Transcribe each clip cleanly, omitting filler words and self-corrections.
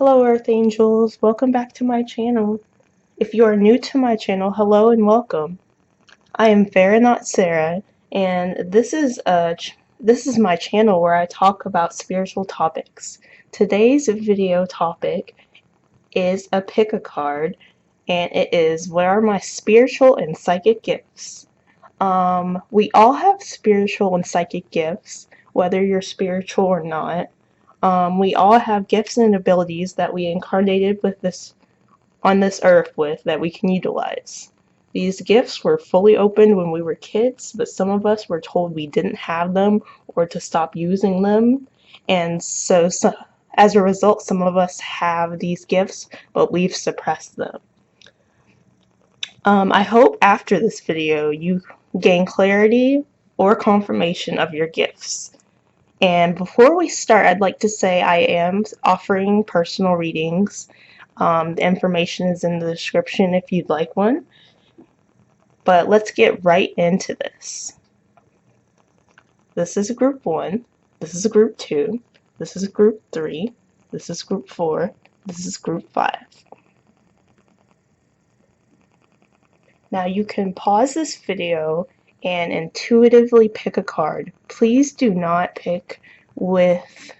Hello Earth Angels, welcome back to my channel. If you are new to my channel, hello and welcome. I am Farrah, not Sarah, and this is my channel where I talk about spiritual topics. Today's video topic is a pick a card, and it is what are my spiritual and psychic gifts. We all have spiritual and psychic gifts, whether you're spiritual or not. We all have gifts and abilities that we incarnated with on this earth with that we can utilize. These gifts were fully opened when we were kids, but some of us were told we didn't have them or to stop using them. And so as a result, some of us have these gifts, but we've suppressed them. I hope after this video you gain clarity or confirmation of your gifts. And before we start, I'd like to say I am offering personal readings. The information is in the description if you'd like one. But let's get right into this. This is group 1. This is group 2. This is group 3. This is group 4. This is group 5. Now you can pause this video and intuitively pick a card. Please do not pick with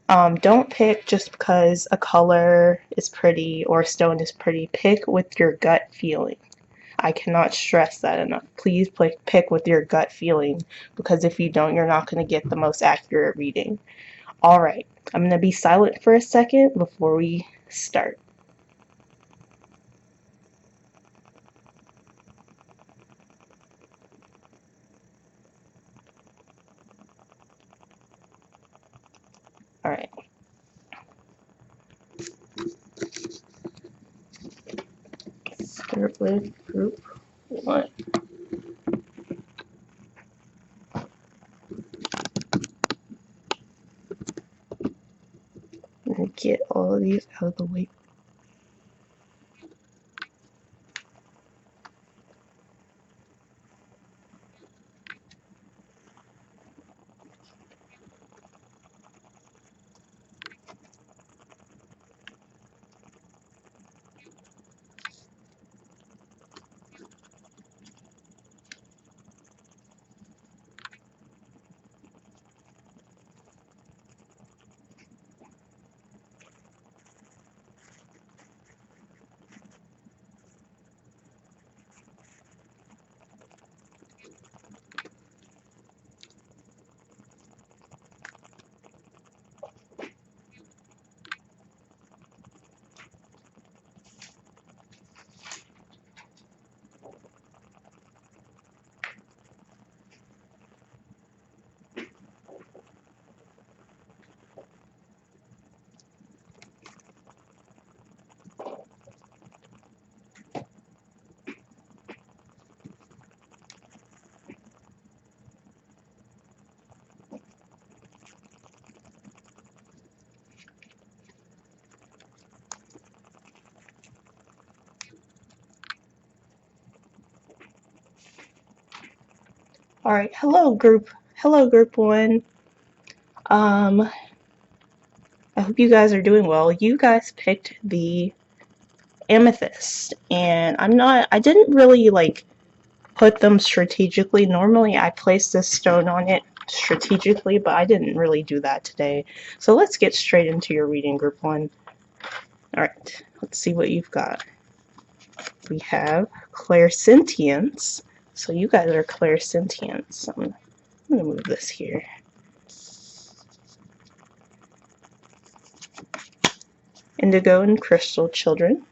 don't pick just because a color is pretty or a stone is pretty. Pick with your gut feeling. I cannot stress that enough. Please pick with your gut feeling, because if you don't, you're not going to get the most accurate reading. Alright, I'm going to be silent for a second before we start. Alright. Start with group 1. I'm going to get all of these out of the way. Alright, hello group 1. I hope you guys are doing well. You guys picked the Amethyst, and I didn't really put them strategically. Normally I place this stone on it strategically, but I didn't really do that today. So let's get straight into your reading, group 1. Alright, let's see what you've got. We have clairsentience. So you guys are clairsentience. I'm gonna move this here. Indigo and crystal children.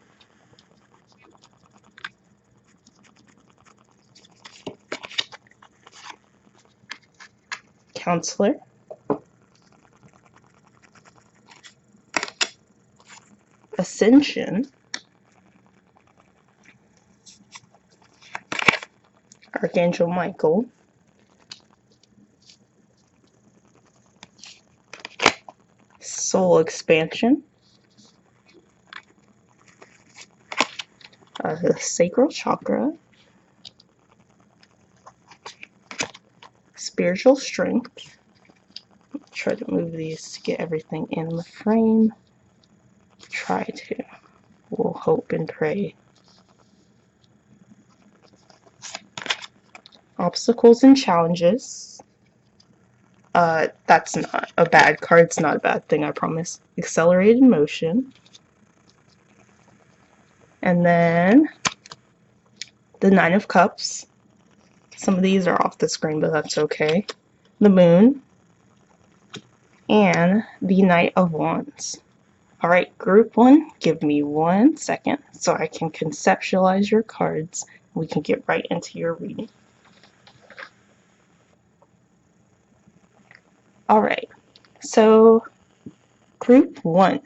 Counselor. Ascension. Archangel Michael. Soul expansion. The sacral chakra. Spiritual strength. Try to move these to get everything in the frame. try to. We'll hope and pray. Obstacles and challenges. That's not a bad card. It's not a bad thing, I promise. Accelerated motion. And then the Nine of Cups. Some of these are off the screen, but that's okay. The Moon. And the Knight of Wands. Alright, group 1, give me 1 second so I can conceptualize your cards. We can get right into your reading. Alright, so group 1,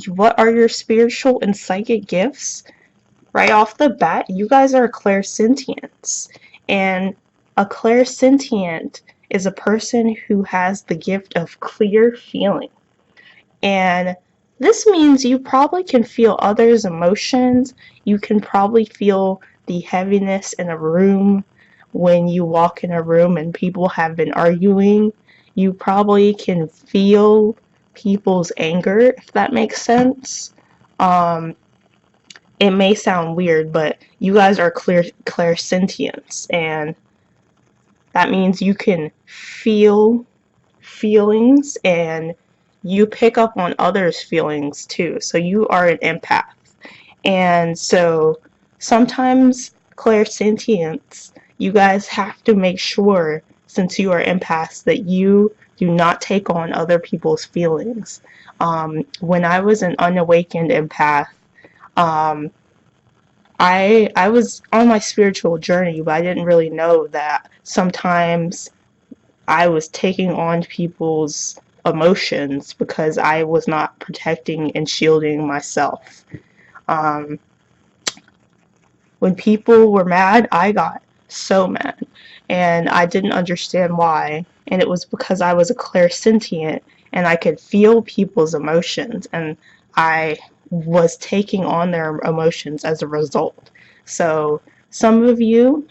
what are your spiritual and psychic gifts? Right off the bat, you guys are clairsentients. And a clairsentient is a person who has the gift of clear feeling. And this means you probably can feel others' emotions. You can probably feel the heaviness in a room when you walk in a room and people have been arguing. You probably can feel people's anger, if that makes sense. It may sound weird, but you guys are clairsentients, and that means you can feel feelings and you pick up on others' feelings too. So you are an empath. And so sometimes clairsentients, you guys have to make sure, since you are empaths, that you do not take on other people's feelings. When I was an unawakened empath, I was on my spiritual journey, but I didn't really know that sometimes I was taking on people's emotions because I was not protecting and shielding myself. When people were mad, I got so mad, and I didn't understand why, and it was because I was a clairsentient and I could feel people's emotions, and I was taking on their emotions as a result. So some of you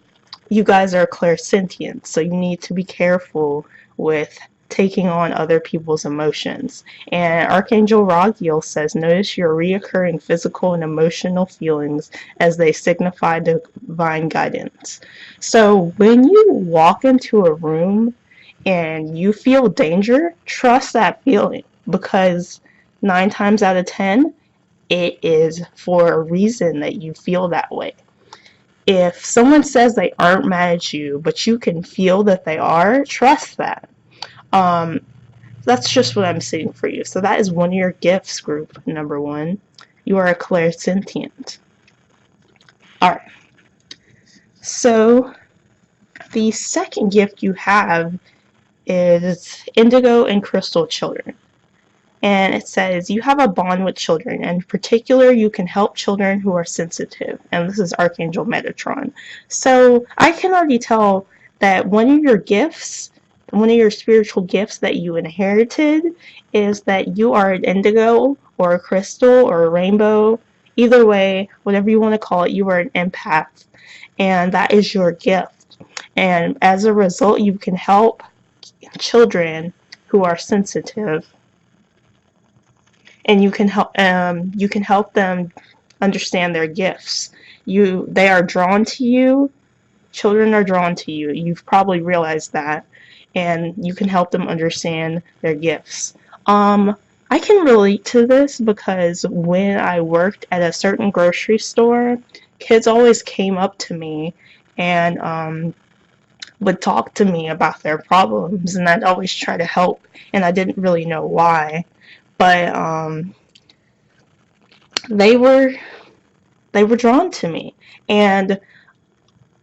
guys are clairsentient, so you need to be careful with taking on other people's emotions. And Archangel Raguel says, notice your reoccurring physical and emotional feelings as they signify divine guidance. So when you walk into a room and you feel danger, trust that feeling, because 9 times out of 10, it is for a reason that you feel that way. If someone says they aren't mad at you, but you can feel that they are, trust that. That's just what I'm saying for you. So that is one of your gifts, group number 1. You are a clairsentient. Alright. So the second gift you have is Indigo and Crystal Children. And it says, you have a bond with children. In particular, you can help children who are sensitive. And this is Archangel Metatron. So I can already tell that one of your gifts, one of your spiritual gifts that you inherited, is that you are an indigo or a crystal or a rainbow. Either way, whatever you want to call it, you are an empath. And that is your gift. And as a result, you can help children who are sensitive. And you can help them understand their gifts. They are drawn to you. Children are drawn to you. You've probably realized that, and you can help them understand their gifts. I can relate to this because when I worked at a certain grocery store, kids always came up to me and would talk to me about their problems, and I'd always try to help, and I didn't really know why. But they were drawn to me. And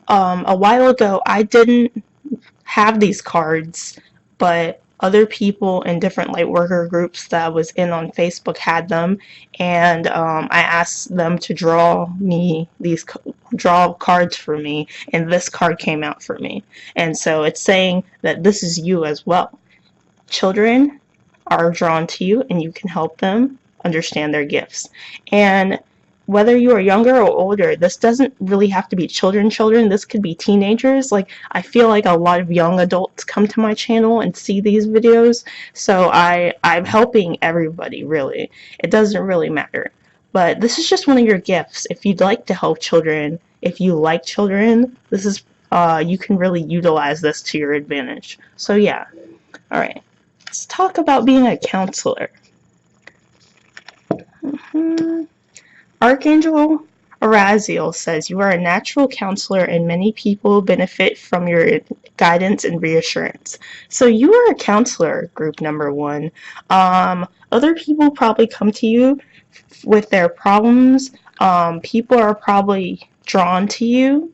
a while ago, I didn't have these cards, but other people in different light worker groups that I was in on Facebook had them, and I asked them to draw cards for me, and this card came out for me. And so it's saying that this is you as well. Children are drawn to you, and you can help them understand their gifts. And whether you are younger or older, this doesn't really have to be children. This could be teenagers. Like, I feel like a lot of young adults come to my channel and see these videos, so I'm helping everybody, really. It doesn't really matter. But this is just one of your gifts. If you'd like to help children, if you like children, this is you can really utilize this to your advantage. So yeah. Alright. Let's talk about being a counselor. Archangel Araziel says, you are a natural counselor and many people benefit from your guidance and reassurance. So you are a counselor, group number 1. Other people probably come to you with their problems. People are probably drawn to you.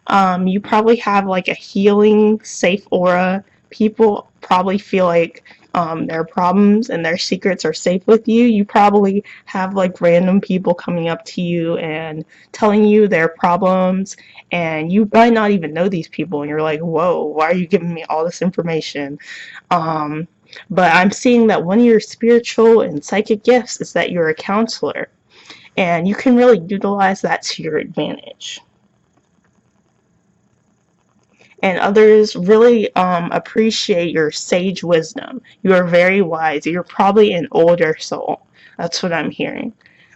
You probably have like a healing, safe aura. People probably feel like their problems and their secrets are safe with you. You probably have like random people coming up to you and telling you their problems, and you might not even know these people, and you're like, whoa, why are you giving me all this information? But I'm seeing that one of your spiritual and psychic gifts is that you're a counselor, and you can really utilize that to your advantage. And others really appreciate your sage wisdom. You are very wise. You're probably an older soul. That's what I'm hearing.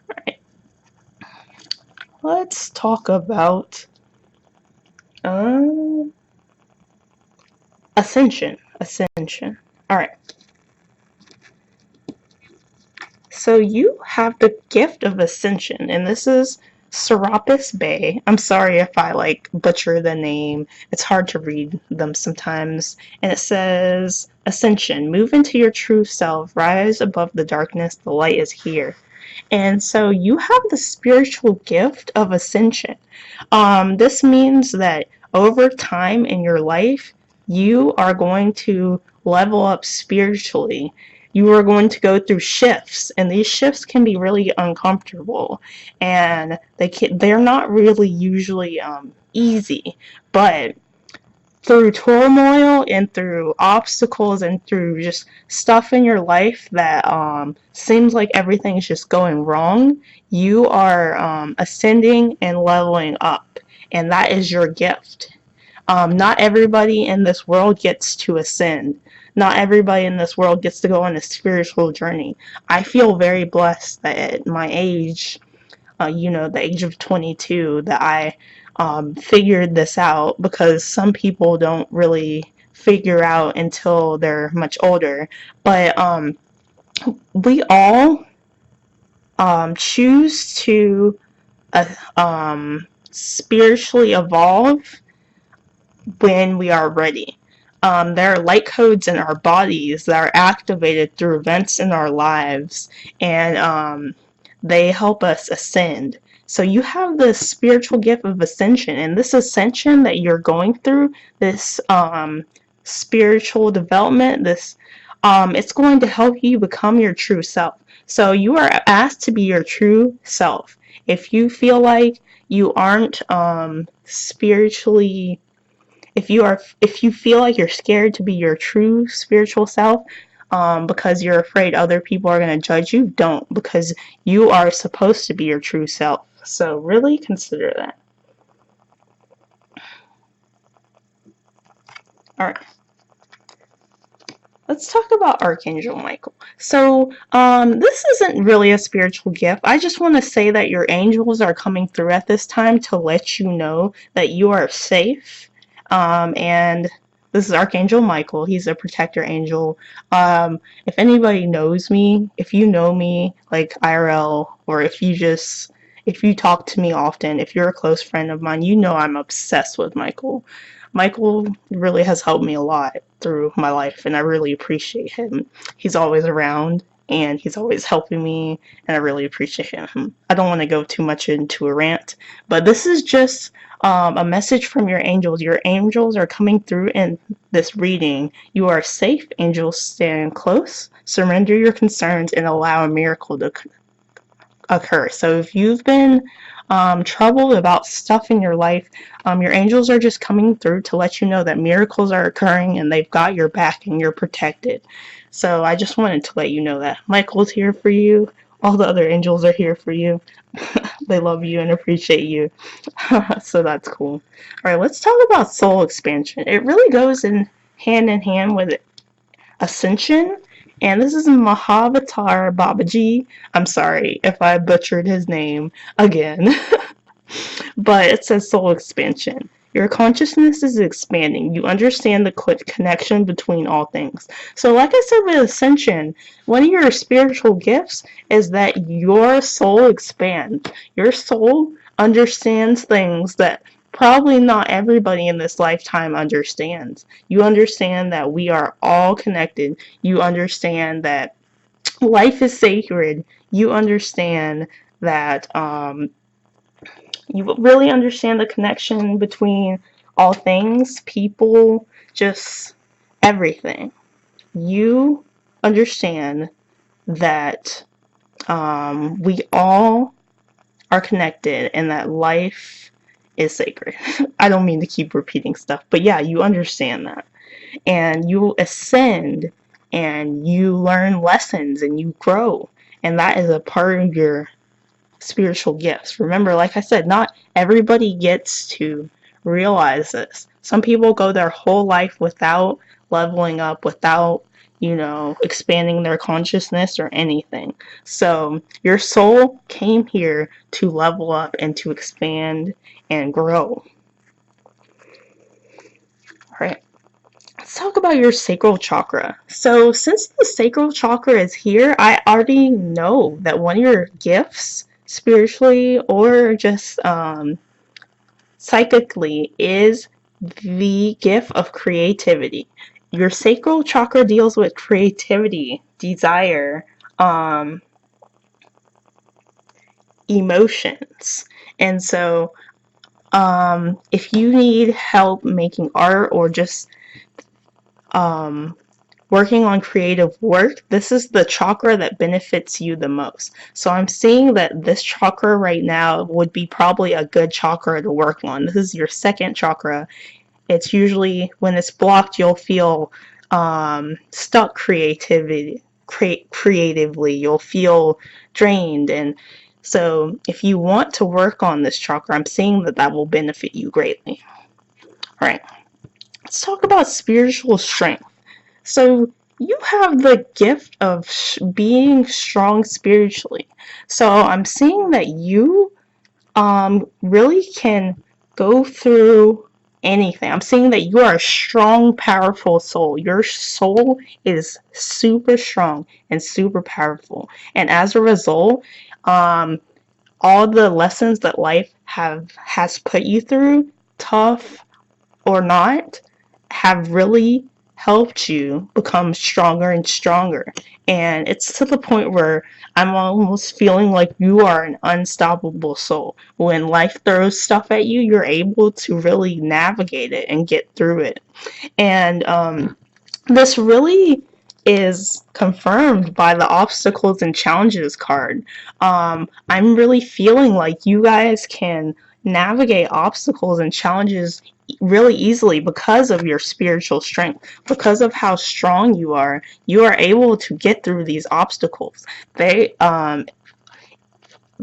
All right. Let's talk about ascension. Ascension. All right. So you have the gift of ascension, and this is Serapis Bay. I'm sorry if I like butcher the name. It's hard to read them sometimes. And it says, Ascension, move into your true self, rise above the darkness, the light is here. And so you have the spiritual gift of ascension. This means that over time in your life, you are going to level up spiritually. You are going to go through shifts, and these shifts can be really uncomfortable, and they're not really usually easy, but through turmoil and through obstacles and through just stuff in your life that seems like everything's just going wrong, you are ascending and leveling up, and that is your gift. Not everybody in this world gets to ascend. Not everybody in this world gets to go on a spiritual journey. I feel very blessed that at my age, the age of 22, that I figured this out, because some people don't really figure out until they're much older. But we all choose to spiritually evolve when we are ready. There are light codes in our bodies that are activated through events in our lives, and they help us ascend. So you have the spiritual gift of ascension, and this ascension that you're going through, this spiritual development, it's going to help you become your true self. So you are asked to be your true self. If you feel like you aren't spiritually, if you feel like you're scared to be your true spiritual self, because you're afraid other people are going to judge you, don't, because you are supposed to be your true self. So really consider that. Alright. Let's talk about Archangel Michael. So, this isn't really a spiritual gift. I just want to say that your angels are coming through at this time to let you know that you are safe. And this is Archangel Michael. He's a protector angel. If anybody knows me, if you know me, like IRL, or if you talk to me often, if you're a close friend of mine, you know I'm obsessed with Michael. Michael really has helped me a lot through my life, and I really appreciate him. He's always around, and he's always helping me, and I really appreciate him. I don't want to go too much into a rant, but this is just a message from your angels. Your angels are coming through in this reading. You are safe. Angels, stand close. Surrender your concerns and allow a miracle to occur. So if you've been troubled about stuff in your life, your angels are just coming through to let you know that miracles are occurring and they've got your back and you're protected. So I just wanted to let you know that Michael's here for you. All the other angels are here for you. they love you and appreciate you. So that's cool. All right, let's talk about soul expansion. It really goes in hand with ascension. And this is Mahavatar Babaji. I'm sorry if I butchered his name again. But it says soul expansion. Your consciousness is expanding. You understand the connection between all things. So, like I said with Ascension, one of your spiritual gifts is that your soul expands. Your soul understands things that probably not everybody in this lifetime understands. You understand that we are all connected. You understand that life is sacred. You understand that you really understand the connection between all things, people, just everything. You understand that we all are connected and that life is sacred. I don't mean to keep repeating stuff, but yeah, you understand that. And you ascend and you learn lessons and you grow. And that is a part of your spiritual gifts. Remember, like I said, not everybody gets to realize this. Some people go their whole life without leveling up, without, expanding their consciousness or anything. So your soul came here to level up and to expand and grow. All right. Let's talk about your sacral chakra. So since the sacral chakra is here, I already know that one of your gifts, spiritually or just psychically, is the gift of creativity. Your sacral chakra deals with creativity, desire, emotions. And so if you need help making art or just working on creative work, this is the chakra that benefits you the most. So I'm seeing that this chakra right now would be probably a good chakra to work on. This is your second chakra. It's usually when it's blocked, you'll feel stuck creatively. You'll feel drained. And so if you want to work on this chakra, I'm seeing that that will benefit you greatly. All right, let's talk about spiritual strength. So you have the gift of being strong spiritually. So I'm seeing that you really can go through anything. I'm seeing that you are a strong, powerful soul. Your soul is super strong and super powerful. And as a result, all the lessons that life has put you through, tough or not, have really helped you become stronger and stronger. And it's to the point where I'm almost feeling like you are an unstoppable soul. When life throws stuff at you, you're able to really navigate it and get through it. And this really is confirmed by the obstacles and challenges card. I'm really feeling like you guys can navigate obstacles and challenges really easily because of your spiritual strength, because of how strong you are able to get through these obstacles. The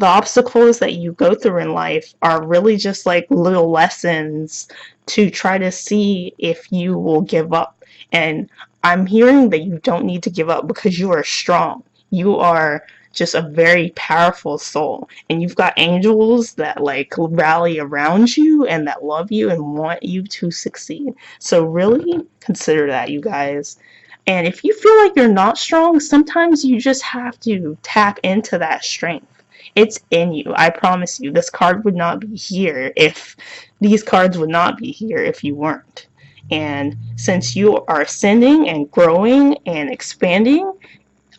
obstacles that you go through in life are really just like little lessons to try to see if you will give up. And I'm hearing that you don't need to give up because you are strong. You are just a very powerful soul, and you've got angels that like rally around you and that love you and want you to succeed. So really consider that, you guys. And if you feel like you're not strong, sometimes you just have to tap into that strength. It's in you. I promise you. This card would not be here if these cards would not be here if you weren't. And since you are ascending and growing and expanding,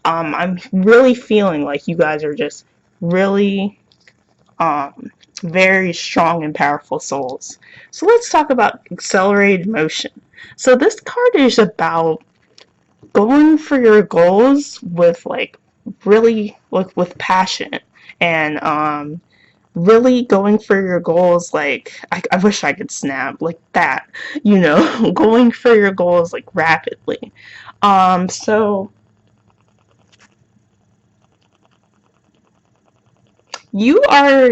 I'm really feeling like you guys are just really very strong and powerful souls. So let's talk about accelerated motion. So this card is about going for your goals with like really with passion and really going for your goals. Like I wish I could snap like that, going for your goals like rapidly. So you are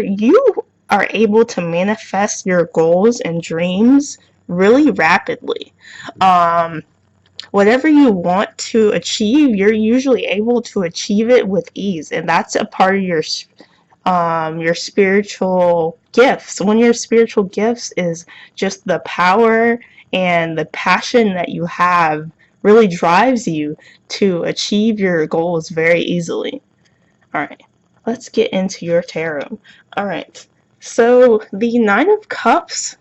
able to manifest your goals and dreams really rapidly. Um, Whatever you want to achieve, you're usually able to achieve it with ease, and that's a part of your spiritual gifts. One of your spiritual gifts is just the power and the passion that you have really drives you to achieve your goals very easily. All right, let's get into your tarot. All right, so the Nine of Cups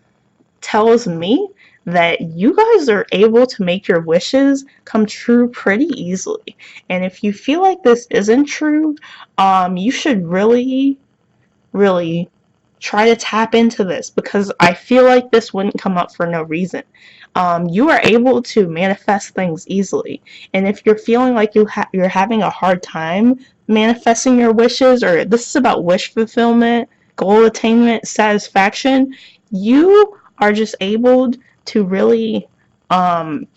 tells me that you guys are able to make your wishes come true pretty easily. And if you feel like this isn't true, you should really try to tap into this, because I feel like this wouldn't come up for no reason. You are able to manifest things easily, and if you're feeling like you're having a hard time manifesting your wishes, or this is about wish fulfillment, goal attainment, satisfaction, you are just able to really um,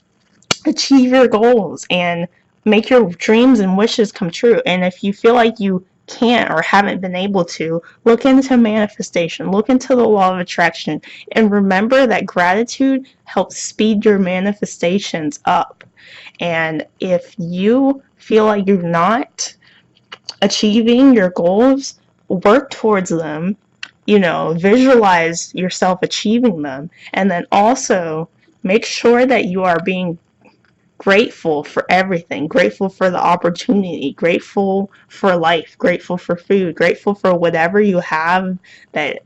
achieve your goals and make your dreams and wishes come true. And if you feel like you can't or haven't been able to, look into manifestation, look into the law of attraction, and remember that gratitude helps speed your manifestations up. And if you feel like you're not achieving your goals, work towards them, visualize yourself achieving them, and then also make sure that you are being grateful for everything, grateful for the opportunity, grateful for life, grateful for food, grateful for whatever you have that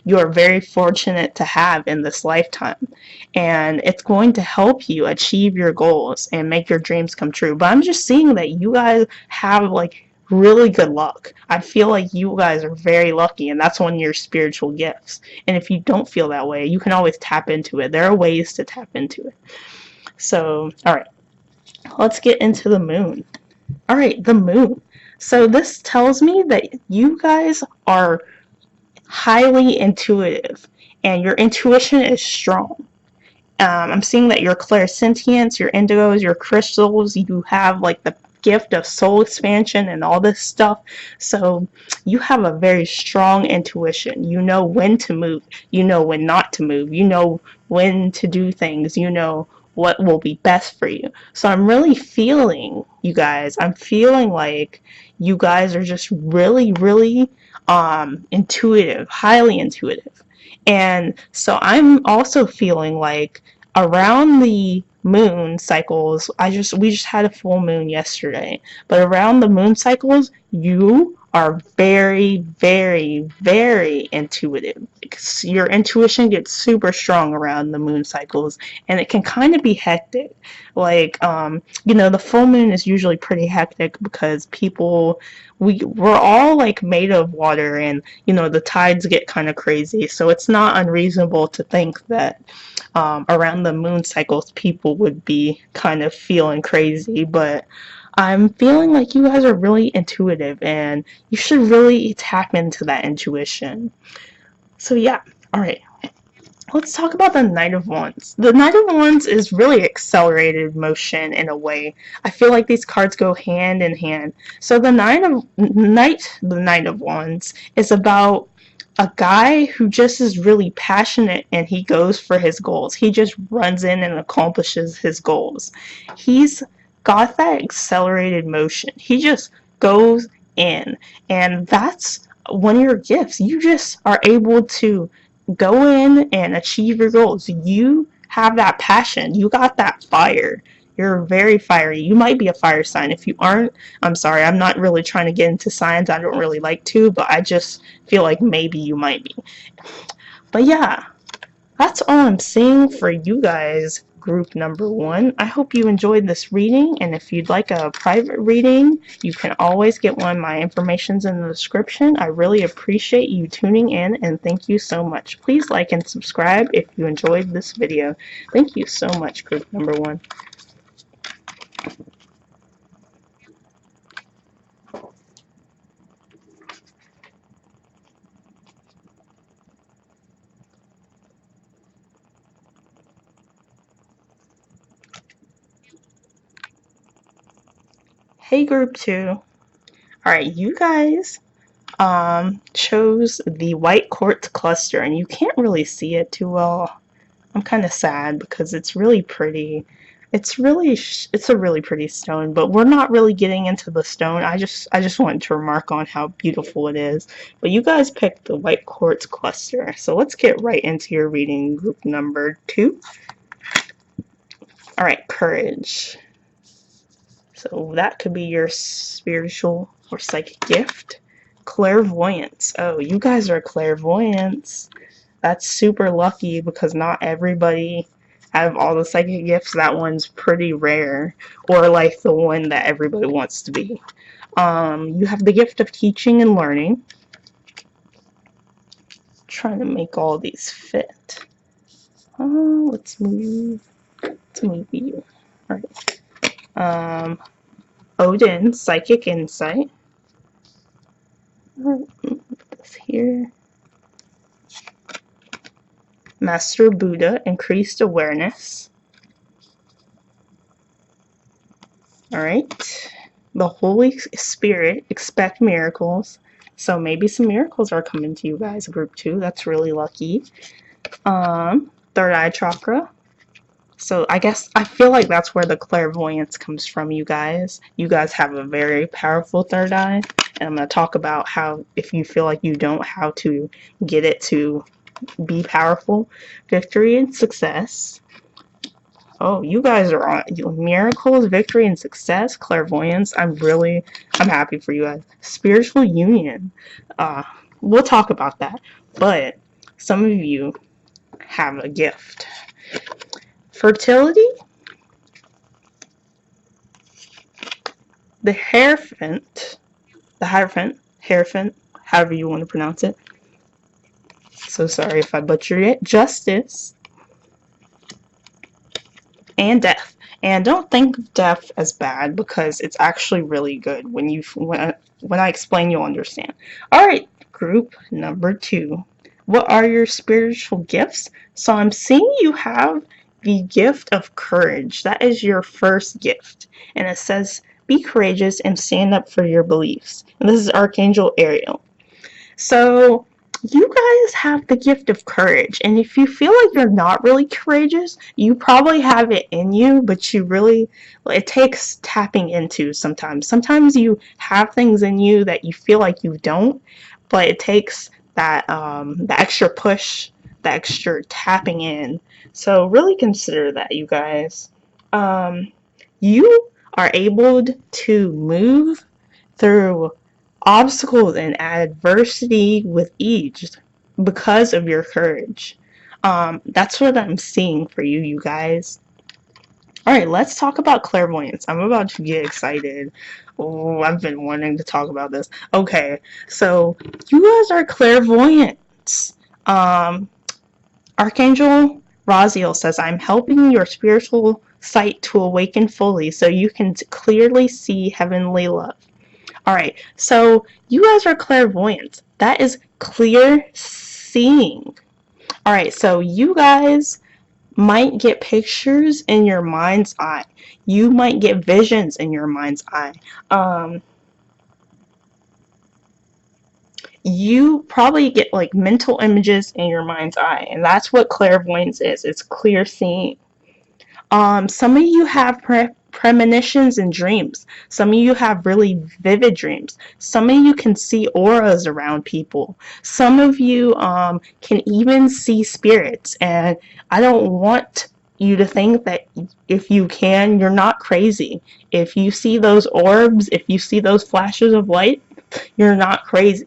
you are very fortunate to have in this lifetime. And it's going to help you achieve your goals and make your dreams come true. But I'm just seeing that you guys have like really good luck. I feel like you guys are very lucky, and that's one of your spiritual gifts. And if you don't feel that way, you can always tap into it. There are ways to tap into it. So, all right, let's get into the moon. All right, the moon. So, this tells me that you guys are highly intuitive and your intuition is strong. I'm seeing that your clairsentience, your indigos, your crystals, you have like the gift of soul expansion and all this stuff. So you have a very strong intuition. You know when to move, you know when not to move, you know when to do things, you know what will be best for you. So I'm really feeling, you guys, I'm feeling like you guys are just really intuitive, highly intuitive. And so I'm also feeling like around the moon cycles, we just had a full moon yesterday, but around the moon cycles, you are very intuitive. Your intuition gets super strong around the moon cycles, and it can kind of be hectic. Like, the full moon is usually pretty hectic because we're all like made of water, and the tides get kind of crazy, so it's not unreasonable to think that around the moon cycles, people would be kind of feeling crazy. But I'm feeling like you guys are really intuitive, and you should really tap into that intuition. So, yeah, all right. Let's talk about the Knight of Wands. The Knight of Wands is really accelerated motion in a way. I feel like these cards go hand in hand. So the Knight of Wands is about a guy who just is really passionate, and he goes for his goals. He just runs in and accomplishes his goals. He's got that accelerated motion. He just goes in, and that's one of your gifts. You just are able to go in and achieve your goals. You have that passion. You got that fire. You're very fiery. You might be a fire sign. If you aren't, I'm sorry. I'm not really trying to get into signs. I don't really like to, but I just feel like maybe you might be. But yeah, that's all I'm seeing for you guys, group number 1. I hope you enjoyed this reading, and if you'd like a private reading, you can always get one. My information's in the description. I really appreciate you tuning in, and thank you so much. Please like and subscribe if you enjoyed this video. Thank you so much, group number 1. Hey, group 2. Alright, you guys chose the white quartz cluster, and you can't really see it too well. I'm kind of sad because it's really pretty. It's a really pretty stone, but we're not really getting into the stone. I just wanted to remark on how beautiful it is. But you guys picked the white quartz cluster, so let's get right into your reading, group number 2. All right, courage. So that could be your spiritual or psychic gift. Clairvoyance. Oh, you guys are clairvoyants. That's super lucky because not everybody, out of all the psychic gifts, that one's pretty rare, or like the one that everybody wants to be. You have the gift of teaching and learning. Trying to make all these fit. Let's move you. All right. Odin, psychic insight. Put this here. Master Buddha, increased awareness. Alright. The Holy Spirit, expect miracles. So maybe some miracles are coming to you guys, group 2. That's really lucky. Third eye chakra. So I feel like that's where the clairvoyance comes from, you guys. You guys have a very powerful third eye. And I'm going to talk about how, if you feel like you don't, how to get it to be powerful. Victory and success. Oh, you guys are on miracles, victory and success, clairvoyance. I'm happy for you guys. Spiritual union. We'll talk about that. But some of you have a gift. Fertility. The Hierophant, however you want to pronounce it. So sorry if I butchered it. Justice. And death. And don't think of death as bad because it's actually really good. When I explain, you'll understand. Alright, group number 2. What are your spiritual gifts? So I'm seeing you have the gift of courage. That is your first gift. And it says, be courageous and stand up for your beliefs. And this is Archangel Ariel. So you guys have the gift of courage, and if you feel like you're not really courageous, you probably have it in you, but it takes tapping into sometimes. Sometimes you have things in you that you feel like you don't, but it takes that the extra push, the extra tapping in. So really consider that, you guys. You are able to move through obstacles and adversity with ease because of your courage. That's what I'm seeing for you, you guys. Alright, let's talk about clairvoyance. I'm about to get excited. Oh, I've been wanting to talk about this. Okay, so you guys are clairvoyants. Archangel Raziel says, I'm helping your spiritual sight to awaken fully so you can clearly see heavenly love. Alright, so you guys are clairvoyants. That is clear seeing. Alright, so you guys might get pictures in your mind's eye. You might get visions in your mind's eye. You probably get like mental images in your mind's eye, and that's what clairvoyance is. It's clear seeing. Some of you have premonitions and dreams. Some of you have really vivid dreams. Some of you can see auras around people. Some of you can even see spirits. And I don't want you to think that if you can, you're not crazy. If you see those orbs, if you see those flashes of light, you're not crazy.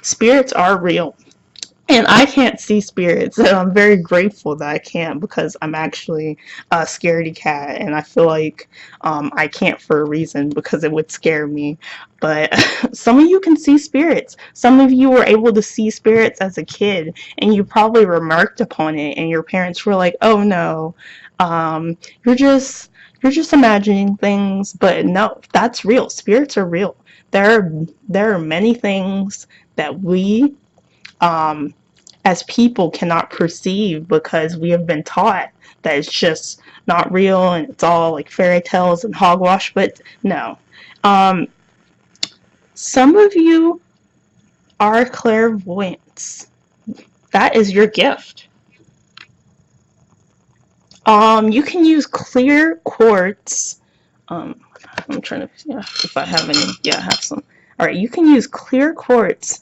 Spirits are real. And I can't see spirits, and I'm very grateful that I can't because I'm actually a scaredy cat, and I feel like I can't for a reason because it would scare me. But some of you can see spirits. Some of you were able to see spirits as a kid, and you probably remarked upon it, and your parents were like, "Oh no, you're just imagining things." But no, that's real. Spirits are real. There are many things that we as people cannot perceive because we have been taught that it's just not real and it's all like fairy tales and hogwash, but no. Some of you are clairvoyants. That is your gift. You can use clear quartz. I'm trying to, yeah, if I have any. Yeah, I have some. All right, you can use clear quartz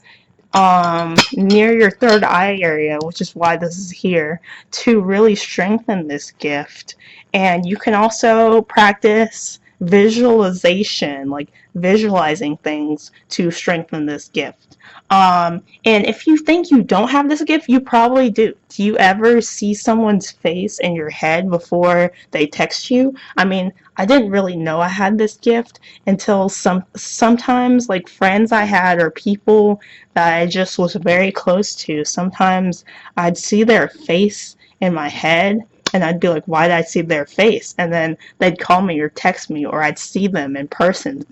near your third eye area, which is why this is here, to really strengthen this gift. And you can also practice visualization, like visualizing things to strengthen this gift. And if you think you don't have this gift, you probably do. Do you ever see someone's face in your head before they text you? I mean, I didn't really know I had this gift until sometimes like friends I had or people that I just was very close to. Sometimes I'd see their face in my head and I'd be like, why did I see their face? And then they'd call me or text me, or I'd see them in person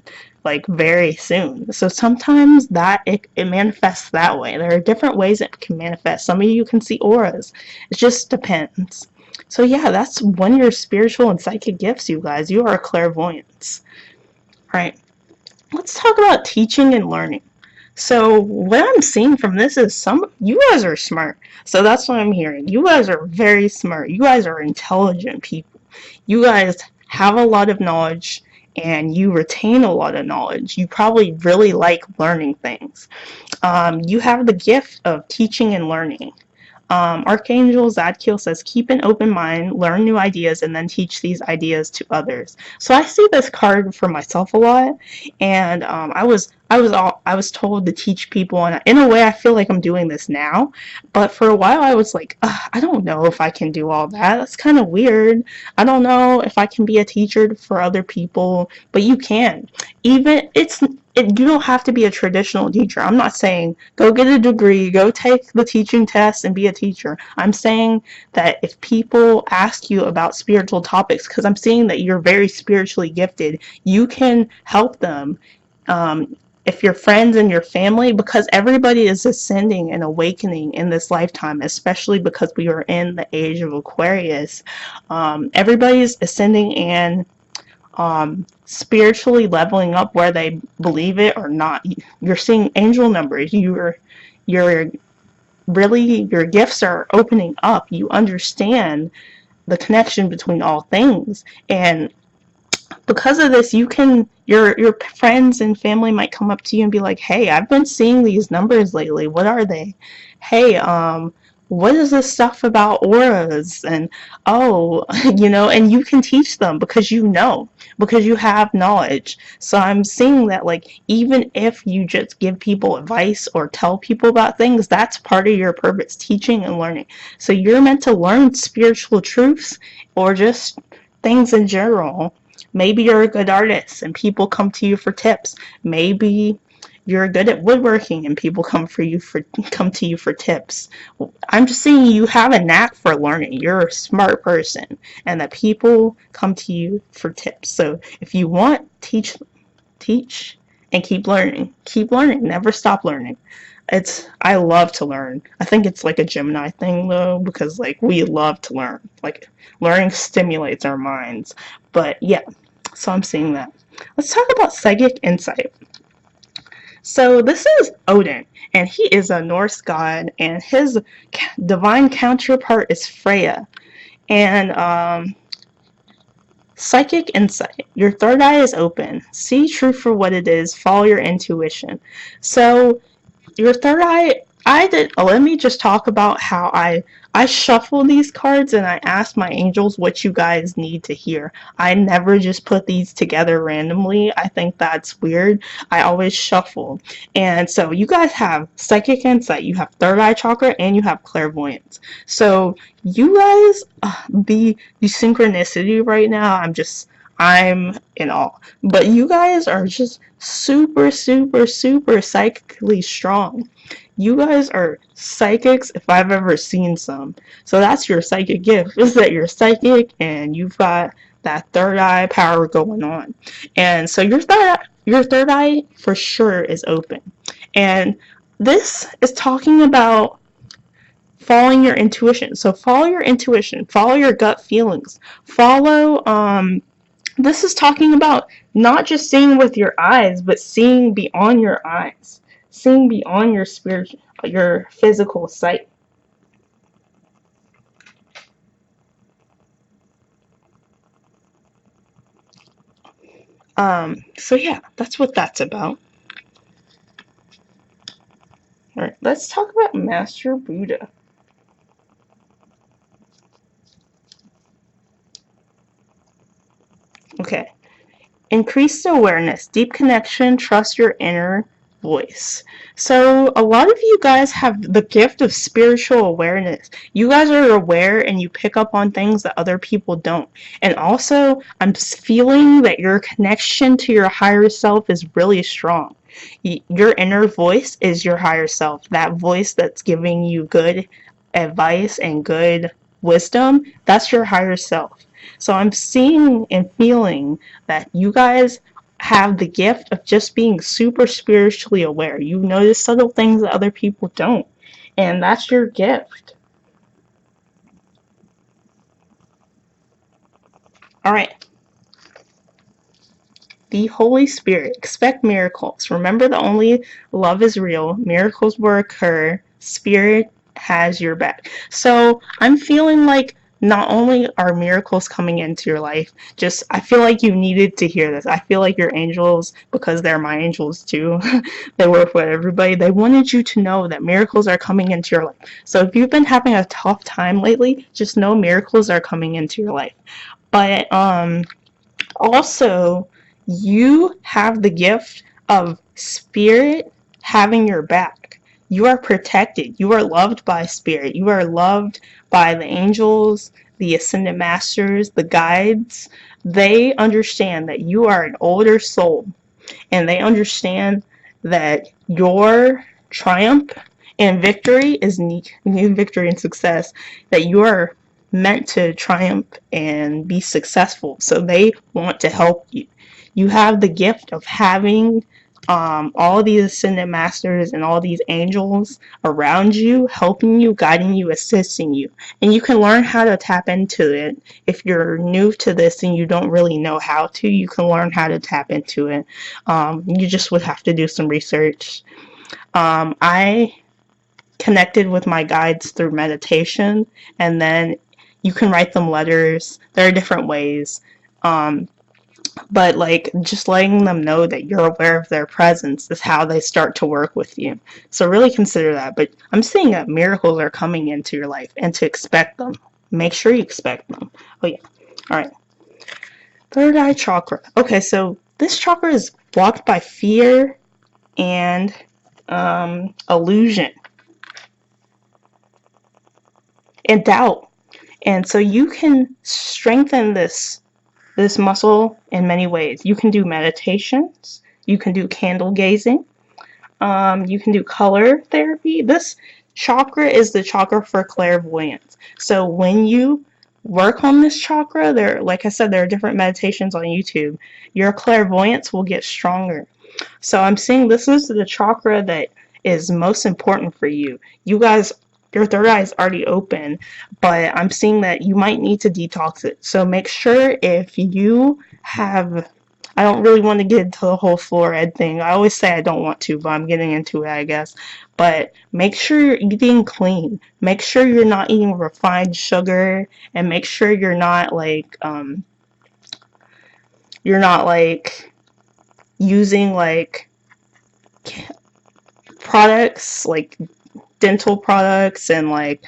like very soon. So sometimes that it manifests that way. There are different ways it can manifest. Some of you can see auras. It just depends. So yeah, that's one of your spiritual and psychic gifts, you guys. You are clairvoyants. All right. Let's talk about teaching and learning. So what I'm seeing from this is you guys are smart. So that's what I'm hearing. You guys are very smart. You guys are intelligent people. You guys have a lot of knowledge and you retain a lot of knowledge. You probably really like learning things. You have the gift of teaching and learning. Archangel Zadkiel says, keep an open mind, learn new ideas, and then teach these ideas to others. So I see this card for myself a lot, and I was told to teach people, and in a way I feel like I'm doing this now, but for a while I was like, I don't know if I can do all that. That's kind of weird. I don't know if I can be a teacher for other people, but you can. You don't have to be a traditional teacher. I'm not saying go get a degree, go take the teaching test and be a teacher. I'm saying that if people ask you about spiritual topics, because I'm seeing that you're very spiritually gifted, you can help them. If your friends and your family, because everybody is ascending and awakening in this lifetime, especially because we are in the age of Aquarius, everybody's ascending and spiritually leveling up, where they believe it or not. You're seeing angel numbers. You're really, your gifts are opening up. You understand the connection between all things, and because of this, your friends and family might come up to you and be like, hey, I've been seeing these numbers lately. What are they? Hey, what is this stuff about auras? And oh, and you can teach them because because you have knowledge. So I'm seeing that, like, even if you just give people advice or tell people about things, that's part of your purpose, teaching and learning. So you're meant to learn spiritual truths or just things in general. Maybe you're a good artist and people come to you for tips. Maybe you're good at woodworking and people come to you for tips. I'm just saying you have a knack for learning. You're a smart person, and that people come to you for tips. So if you want, teach, and keep learning. Keep learning. Never stop learning. I love to learn. I think it's like a Gemini thing though, because like we love to learn. Like learning stimulates our minds. But yeah, so I'm seeing that. Let's talk about psychic insight. So this is Odin, and he is a Norse god, and his divine counterpart is Freya. And psychic insight. Your third eye is open. See truth for what it is. Follow your intuition. So your third eye, let me just talk about how I shuffle these cards and I ask my angels what you guys need to hear. I never just put these together randomly. I think that's weird. I always shuffle. And so you guys have psychic insight, you have third eye chakra, and you have clairvoyance. So you guys, the synchronicity right now, I'm in awe. But you guys are just super, super, super psychically strong. You guys are psychics if I've ever seen some. So that's your psychic gift, is that you're psychic and you've got that third eye power going on. And so your third eye for sure is open. And this is talking about following your intuition. So follow your intuition, follow your gut feelings, follow This is talking about not just seeing with your eyes, but seeing beyond your eyes, seeing beyond your spiritual, your physical sight. So yeah, that's what that's about. All right, let's talk about Master Buddha. Okay. Increased awareness, deep connection, trust your inner voice. So a lot of you guys have the gift of spiritual awareness. You guys are aware and you pick up on things that other people don't. And also, I'm feeling that your connection to your higher self is really strong. Your inner voice is your higher self. That voice that's giving you good advice and good wisdom, that's your higher self. So I'm seeing and feeling that you guys have the gift of just being super spiritually aware. You notice subtle things that other people don't. And that's your gift. All right. The Holy Spirit. Expect miracles. Remember that only love is real. Miracles will occur. Spirit has your back. So I'm feeling like not only are miracles coming into your life, just I feel like you needed to hear this. I feel like your angels, because they're my angels too, they work with everybody. They wanted you to know that miracles are coming into your life. So if you've been having a tough time lately, just know miracles are coming into your life. But also, you have the gift of spirit having your back. You are protected. You are loved by spirit. You are loved by the angels, the ascended masters, the guides. They understand that you are an older soul, and they understand that your triumph and victory is victory and success, that you are meant to triumph and be successful. So they want to help you. You have the gift of having all these ascended masters and all these angels around you, helping you, guiding you, assisting you. And you can learn how to tap into it. If you're new to this and you don't really know how to, you can learn how to tap into it. You just would have to do some research. I connected with my guides through meditation, and then you can write them letters. There are different ways. But like just letting them know that you're aware of their presence is how they start to work with you. So really consider that. But I'm seeing that miracles are coming into your life, and to expect them. Make sure you expect them. Oh yeah. All right. Third eye chakra. Okay, so this chakra is blocked by fear and illusion and doubt. And so you can strengthen this muscle in many ways. You can do meditations, you can do candle gazing, you can do color therapy. This chakra is the chakra for clairvoyance. So when you work on this chakra, like I said, there are different meditations on YouTube. Your clairvoyance will get stronger. So I'm seeing this is the chakra that is most important for you. You guys, your third eye is already open, but I'm seeing that you might need to detox it. So make sure if you have, I don't really want to get into the whole fluoride thing. I always say I don't want to, but I'm getting into it, I guess. But make sure you're eating clean. Make sure you're not eating refined sugar, and make sure you're not using like products like dental products and like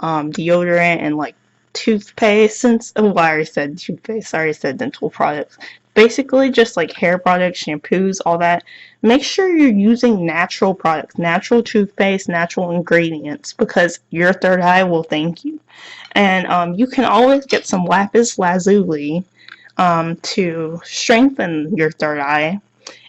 deodorant and like toothpaste, and I already said toothpaste, I already said dental products. Basically just like hair products, shampoos, all that. Make sure you're using natural products, natural toothpaste, natural ingredients, because your third eye will thank you. And you can always get some lapis lazuli to strengthen your third eye.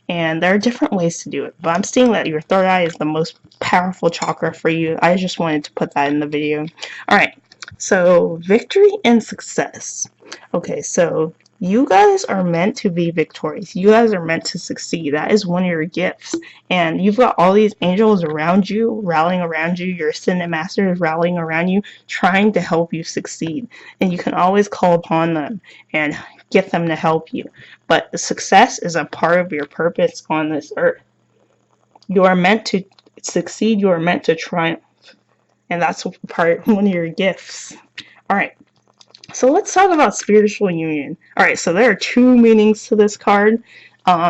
And there are different ways to do it, but I'm seeing that your third eye is the most powerful chakra for you. I just wanted to put that in the video. Alright, so victory and success. Okay, so you guys are meant to be victorious. You guys are meant to succeed. That is one of your gifts. And you've got all these angels around you, rallying around you. Your ascended masters rallying around you, trying to help you succeed. And you can always call upon them and get them to help you. But success is a part of your purpose on this earth. You are meant to succeed. You are meant to triumph. And that's one of your gifts. All right. So let's talk about spiritual union. All right. So there are two meanings to this card.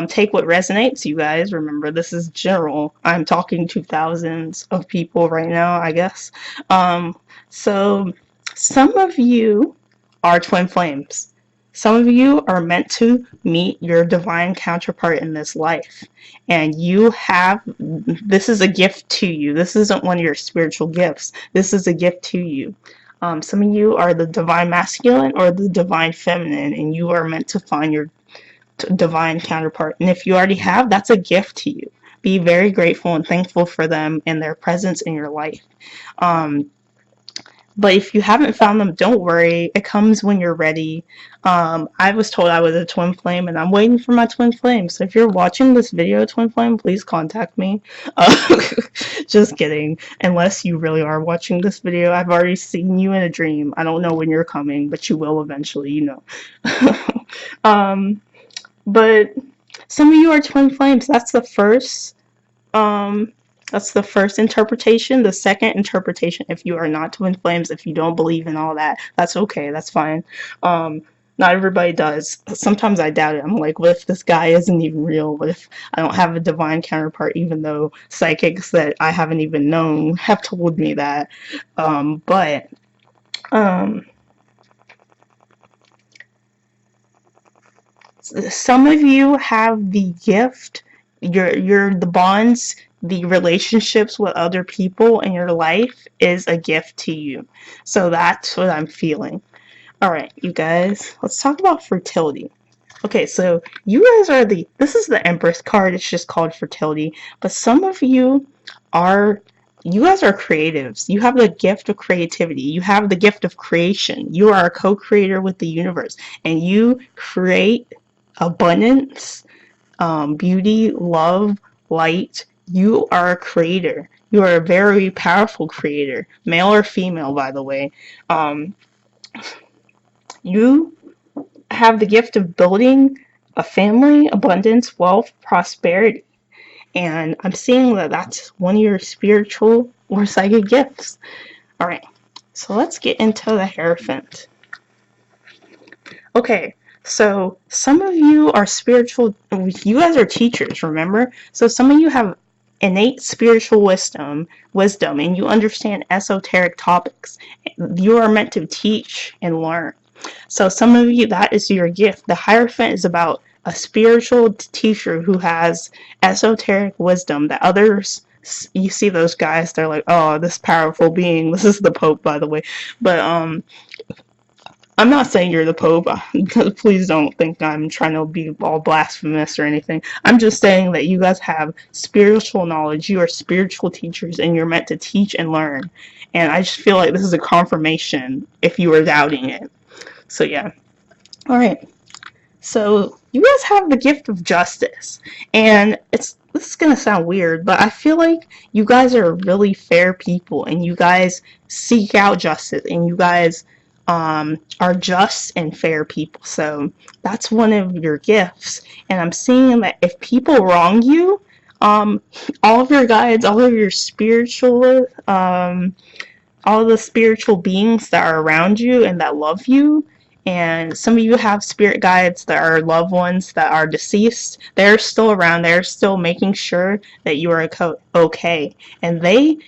Take what resonates, you guys. Remember, this is general. I'm talking to thousands of people right now, I guess. So some of you are twin flames. Some of you are meant to meet your divine counterpart in this life. And this is a gift to you. This isn't one of your spiritual gifts. This is a gift to you. Some of you are the divine masculine or the divine feminine, and you are meant to find your divine counterpart. And if you already have, that's a gift to you. Be very grateful and thankful for them and their presence in your life. But if you haven't found them, don't worry. It comes when you're ready. I was told I was a twin flame, and I'm waiting for my twin flame. So if you're watching this video, twin flame, please contact me. Just kidding. Unless you really are watching this video. I've already seen you in a dream. I don't know when you're coming, but you will eventually, you know. But some of you are twin flames. That's the first interpretation. The second interpretation, if you are not twin flames, if you don't believe in all that, that's okay. That's fine. Not everybody does. Sometimes I doubt it. I'm like, what if this guy isn't even real? What if I don't have a divine counterpart, even though psychics that I haven't even known have told me that? Some of you have the gift, the bonds, the relationships with other people in your life is a gift to you. So that's what I'm feeling. All right, you guys, let's talk about fertility. Okay, so you guys this is the Empress card. It's just called fertility. But some of you guys are creatives. You have the gift of creativity. You have the gift of creation. You are a co-creator with the universe, and you create abundance, beauty, love, light. You are a creator. You are a very powerful creator, male or female, by the way. You have the gift of building a family, abundance, wealth, prosperity. And I'm seeing that that's one of your spiritual or psychic gifts. All right, so let's get into the Hierophant. Okay, so some of you are spiritual. You guys are teachers, remember? So some of you have innate spiritual wisdom, and you understand esoteric topics. You are meant to teach and learn. So some of you, that is your gift. The Hierophant is about a spiritual teacher who has esoteric wisdom that others, you see those guys, they're like, oh, this powerful being, this is the Pope, by the way. But I'm not saying you're the Pope. Please don't think I'm trying to be all blasphemous or anything. I'm just saying that you guys have spiritual knowledge. You are spiritual teachers, and you're meant to teach and learn. And I just feel like this is a confirmation if you were doubting it. So yeah. All right. So you guys have the gift of justice, and this is gonna sound weird, but I feel like you guys are really fair people, and you guys seek out justice, and you guys are just and fair people. So that's one of your gifts. And I'm seeing that if people wrong you, all of your guides, all of your spiritual, all the spiritual beings that are around you and that love you, and some of you have spirit guides that are loved ones that are deceased, they're still around, they're still making sure that you are okay, and they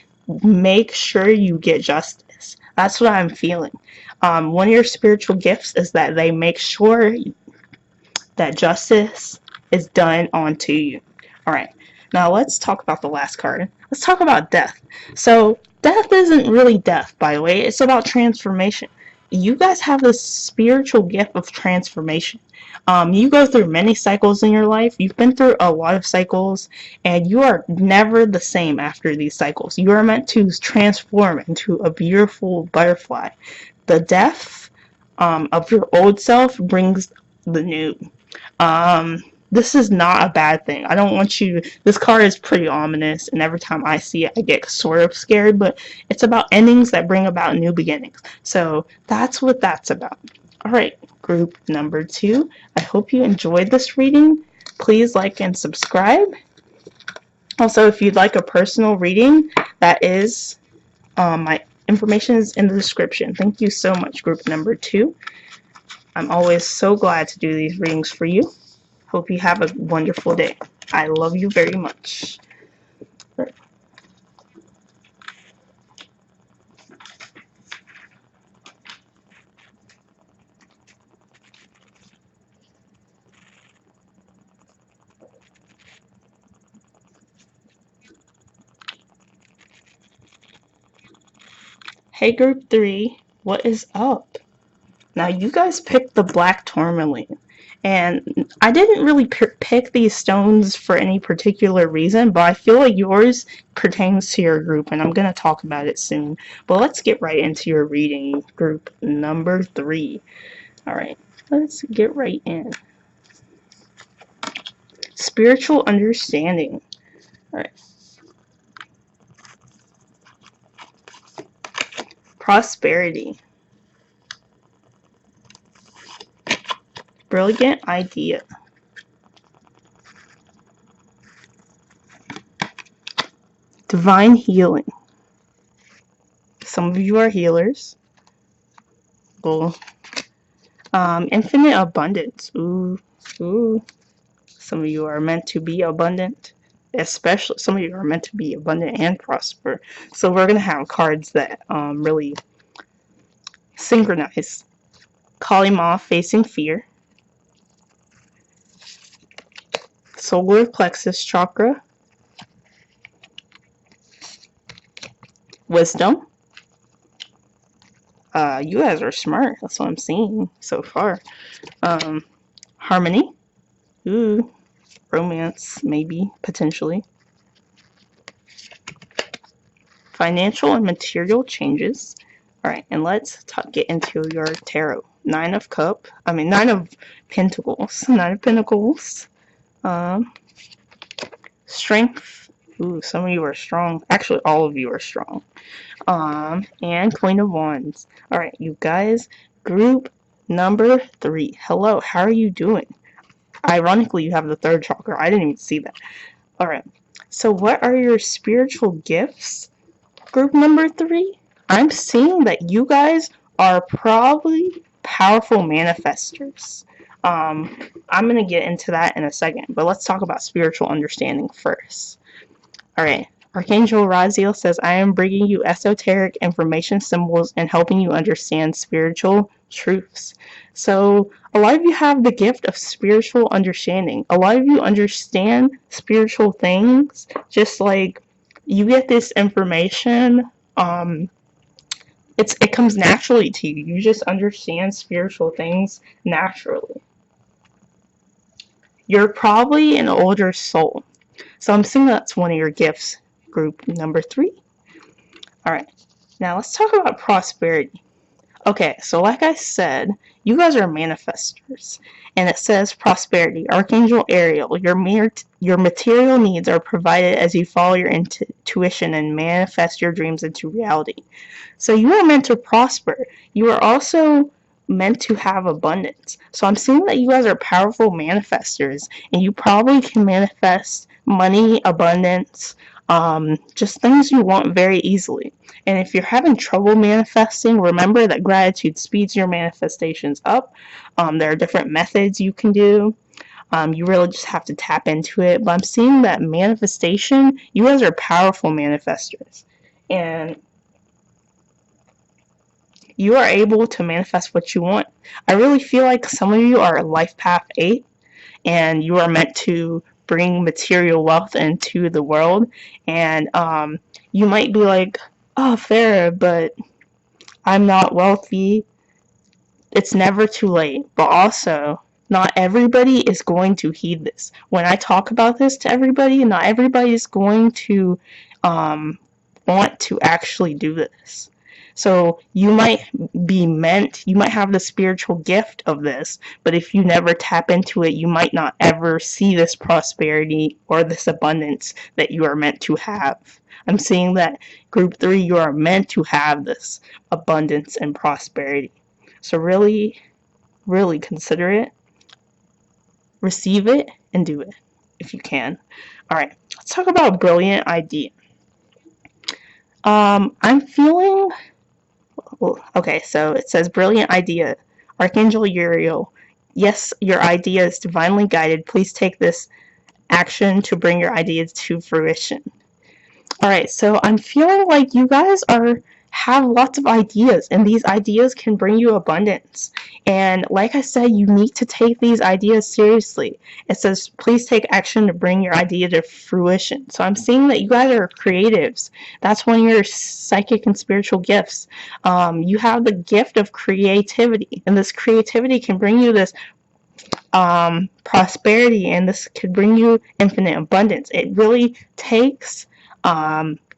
make sure you get justice. That's what I'm feeling. One of your spiritual gifts is that they make sure that justice is done onto you. All right, now let's talk about the last card. Let's talk about death. So death isn't really death, by the way. It's about transformation. You guys have this spiritual gift of transformation. You go through many cycles in your life. You've been through a lot of cycles, and you are never the same after these cycles. You are meant to transform into a beautiful butterfly. The death of your old self brings the new. This is not a bad thing. I don't want you... This card is pretty ominous, and every time I see it, I get sort of scared, but it's about endings that bring about new beginnings. So that's what that's about. Alright, group number 2. I hope you enjoyed this reading. Please like and subscribe. Also, if you'd like a personal reading, that is my information is in the description. Thank you so much, group number 2. I'm always so glad to do these readings for you. Hope you have a wonderful day. I love you very much. Hey, group 3, what is up? Now, you guys picked the black tourmaline, and I didn't really pick these stones for any particular reason, but I feel like yours pertains to your group, and I'm going to talk about it soon. But let's get right into your reading, group number 3. Alright, let's get right in. Spiritual understanding. Alright. Prosperity. Brilliant idea. Divine healing. Some of you are healers. Cool. Infinite abundance. Ooh. Some of you are meant to be abundant. Especially, some of you are meant to be abundant and prosper. So we're going to have cards that really synchronize. Kalima, facing fear. Solar plexus chakra. Wisdom. You guys are smart. That's what I'm seeing so far. Harmony. Ooh. Romance, maybe, potentially. Financial and material changes. Alright, and let's get into your tarot. Nine of Pentacles. Nine of Pentacles. Strength. Ooh, some of you are strong. Actually, all of you are strong. And Queen of Wands. Alright, you guys, group number 3. Hello, how are you doing? Ironically, you have the third chakra. I didn't even see that. Alright, so what are your spiritual gifts? Group number 3? I'm seeing that you guys are probably powerful manifestors. I'm going to get into that in a second, but let's talk about spiritual understanding first. Alright, Archangel Raziel says, I am bringing you esoteric information symbols and helping you understand spiritual truths. So, a lot of you have the gift of spiritual understanding. A lot of you understand spiritual things, just like you get this information, it comes naturally to you. You just understand spiritual things naturally. You're probably an older soul. So I'm assuming that's one of your gifts, group number 3. Alright, now let's talk about prosperity. Okay, so like I said, you guys are manifestors. And it says prosperity. Archangel Ariel, your material needs are provided as you follow your intuition and manifest your dreams into reality. So you are meant to prosper. You are also meant to have abundance. So I'm seeing that you guys are powerful manifestors, and you probably can manifest money, abundance, just things you want very easily. And if you're having trouble manifesting, remember that gratitude speeds your manifestations up. There are different methods you can do. You really just have to tap into it. But I'm seeing that manifestation, you guys are powerful manifestors. And you are able to manifest what you want. I really feel like some of you are life path 8, and you are meant to bring material wealth into the world. And you might be like, oh, Farrah, but I'm not wealthy. It's never too late. But also, not everybody is going to heed this. When I talk about this to everybody, not everybody is going to want to actually do this. So you might have the spiritual gift of this, but if you never tap into it, you might not ever see this prosperity or this abundance that you are meant to have. I'm seeing that group 3, you are meant to have this abundance and prosperity. So really really consider it, receive it, and do it if you can. All right, let's talk about brilliant idea. I'm feeling, okay, so it says brilliant idea. Archangel Uriel, yes, your idea is divinely guided. Please take this action to bring your ideas to fruition. Alright, so I'm feeling like you guys have lots of ideas, and these ideas can bring you abundance. And like I said, you need to take these ideas seriously. It says, please take action to bring your idea to fruition. So I'm seeing that you guys are creatives. That's one of your psychic and spiritual gifts. You have the gift of creativity, and this creativity can bring you this prosperity, and this could bring you infinite abundance. It really takes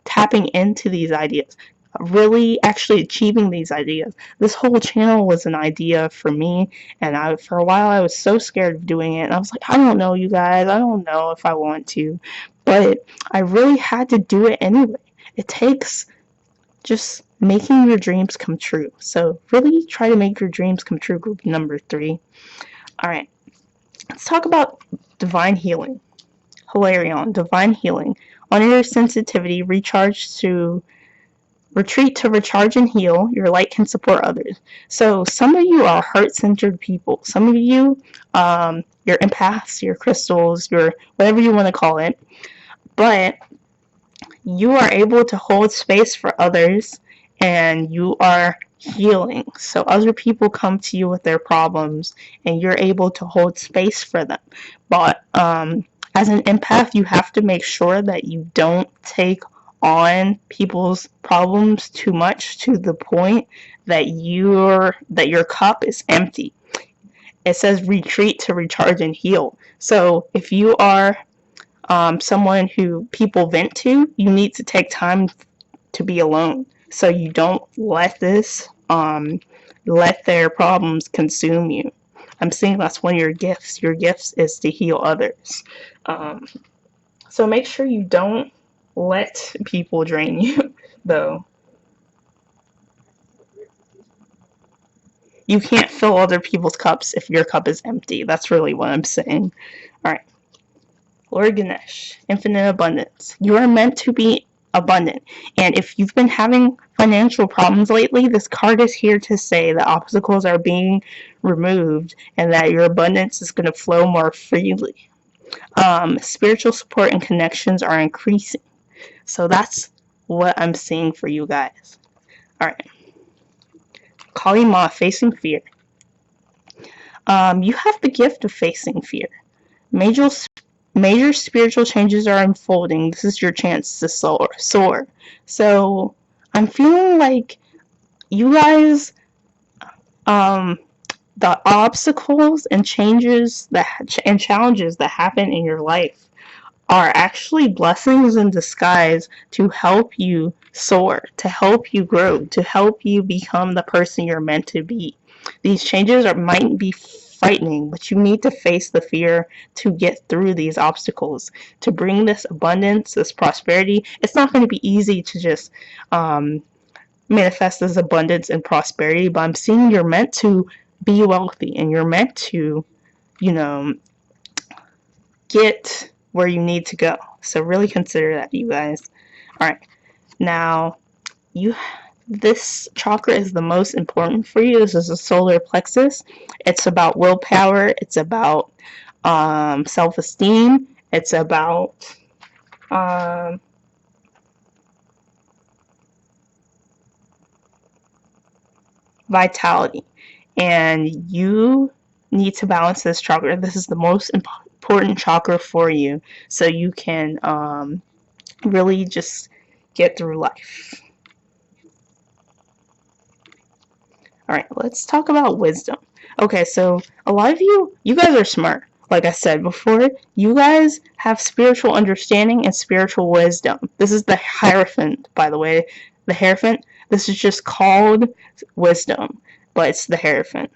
tapping into these ideas, really actually achieving these ideas. This whole channel was an idea for me, and for a while I was so scared of doing it, and I was like, I don't know, you guys, I don't know if I want to, but I really had to do it anyway. It takes just making your dreams come true. So really try to make your dreams come true, group number 3. All right, let's talk about divine healing. Hilarion, divine healing. Honor your sensitivity, retreat to recharge and heal. Your light can support others. So some of you are heart-centered people. Some of you, you're empaths, you're crystals, you're whatever you want to call it. But you are able to hold space for others, and you are healing. So other people come to you with their problems, and you're able to hold space for them. But as an empath, you have to make sure that you don't take on people's problems too much to the point that your cup is empty. It says retreat to recharge and heal. So if you are someone who people vent to, you need to take time to be alone, so you don't let their problems consume you. I'm seeing that's one of your gifts. Your gifts is to heal others. So make sure you don't let people drain you, though. You can't fill other people's cups if your cup is empty. That's really what I'm saying. Alright. Lord Ganesh, infinite abundance. You are meant to be abundant. And if you've been having financial problems lately, this card is here to say that obstacles are being removed and that your abundance is going to flow more freely. Spiritual support and connections are increasing. So that's what I'm seeing for you guys. Alright. Kali Ma, facing fear. You have the gift of facing fear. Major spiritual changes are unfolding. This is your chance to soar. So I'm feeling like you guys, the obstacles and changes and challenges that happen in your life are actually blessings in disguise to help you soar, to help you grow, to help you become the person you're meant to be. These changes might be frightening, but you need to face the fear to get through these obstacles, to bring this abundance, this prosperity. It's not going to be easy to just manifest this abundance and prosperity, but I'm seeing you're meant to be wealthy, and you're meant to, get where you need to go. So really consider that, you guys. Alright, now this chakra is the most important for you. This is a solar plexus. It's about willpower. It's about self-esteem. It's about vitality. And you need to balance this chakra. This is the most important chakra for you, so you can really just get through life. Alright, let's talk about wisdom. Okay, so a lot of you guys are smart. Like I said before, you guys have spiritual understanding and spiritual wisdom. This is the Hierophant, by the way. The Hierophant, this is just called wisdom, but it's the Hierophant.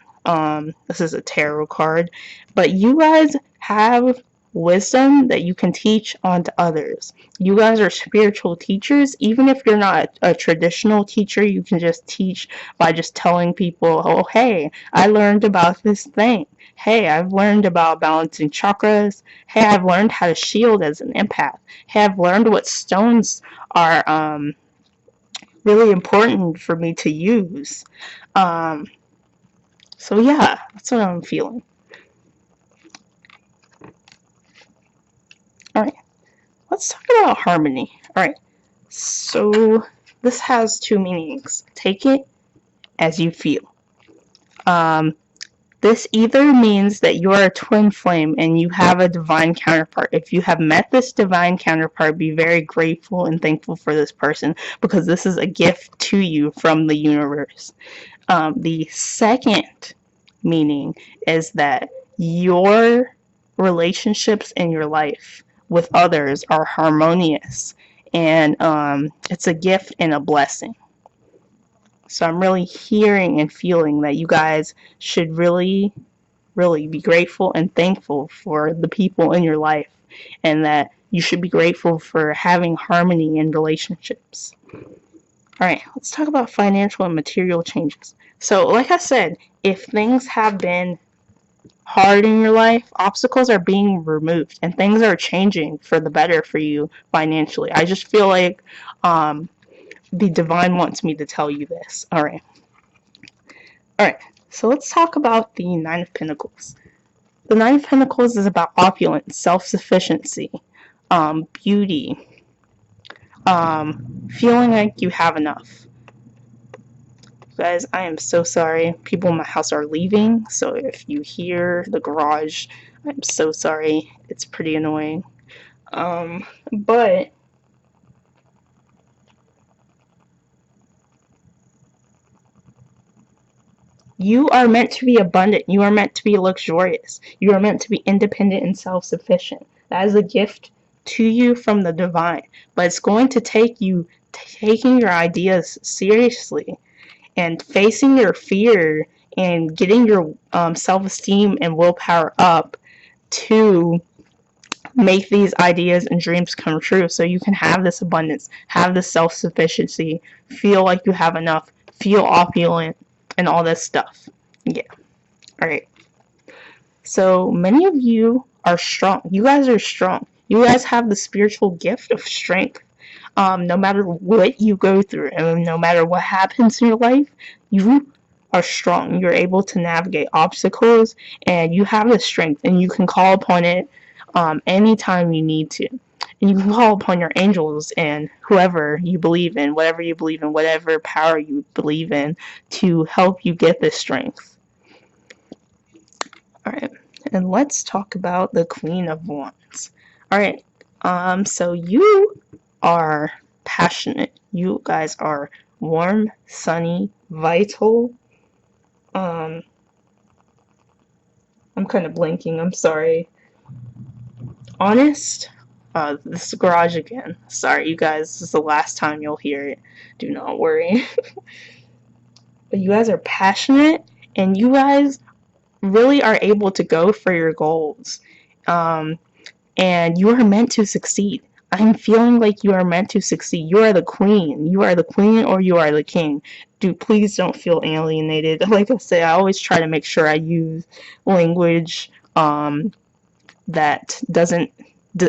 This is a tarot card. But you guys have wisdom that you can teach onto others. You guys are spiritual teachers. Even if you're not a traditional teacher, you can just teach by just telling people, oh, hey, I learned about this thing. Hey, I've learned about balancing chakras. Hey, I've learned how to shield as an empath. Hey, I've learned what stones are really important for me to use. Um, so yeah, that's what I'm feeling. All right, let's talk about harmony. All right, so this has two meanings. Take it as you feel. Um, this either means that you are a twin flame and you have a divine counterpart. If you have met this divine counterpart, be very grateful and thankful for this person, because this is a gift to you from the universe. The second meaning is that your relationships in your life with others are harmonious, and it's a gift and a blessing. So I'm really hearing and feeling that you guys should really, really be grateful and thankful for the people in your life, and that you should be grateful for having harmony in relationships. Alright, let's talk about financial and material changes. So, like I said, if things have been hard in your life, obstacles are being removed and things are changing for the better for you financially. I just feel like the divine wants me to tell you this. Alright. Alright, so let's talk about the Nine of Pentacles. The Nine of Pentacles is about opulence, self-sufficiency, beauty, feeling like you have enough. Guys, I am so sorry. People in my house are leaving, so if you hear the garage, I'm so sorry. It's pretty annoying. But you are meant to be abundant. You are meant to be luxurious. You are meant to be independent and self-sufficient. That is a gift to you from the divine. But it's going to take you taking your ideas seriously and facing your fear and getting your self-esteem and willpower up to make these ideas and dreams come true, so you can have this abundance, have this self-sufficiency, feel like you have enough, feel opulent, and all this stuff. Yeah. Alright. So many of you are strong. You guys are strong. You guys have the spiritual gift of strength. No matter what you go through and no matter what happens in your life, you are strong. You're able to navigate obstacles, and you have the strength, and you can call upon it anytime you need to. And you can call upon your angels and whoever you believe in, whatever power you believe in, to help you get this strength. Alright, and let's talk about the Queen of Wands. Alright, so you are passionate. You guys are warm, sunny, vital. I'm kind of blinking, I'm sorry. Honest. This garage again. Sorry, you guys, this is the last time you'll hear it. Do not worry. But you guys are passionate, and you guys really are able to go for your goals. And you are meant to succeed. I'm feeling like you are meant to succeed. You are the queen. You are the queen or you are the king. Dude, please don't feel alienated. Like I say, I always try to make sure I use language that doesn't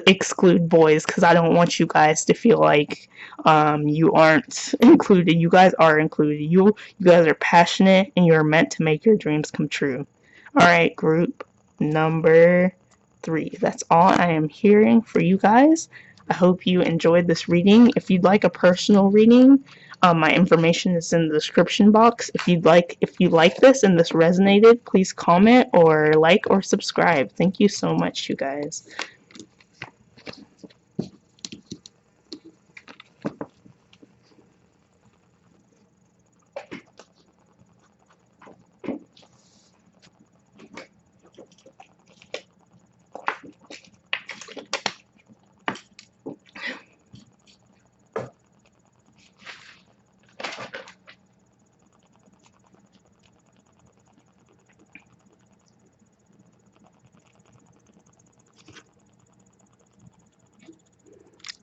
exclude boys, because I don't want you guys to feel like you aren't included. You guys are included. You guys are passionate, and you're meant to make your dreams come true. Alright, group number 3. That's all I am hearing for you guys. I hope you enjoyed this reading. If you'd like a personal reading, my information is in the description box. If you like this and this resonated, please comment or like or subscribe. Thank you so much, you guys.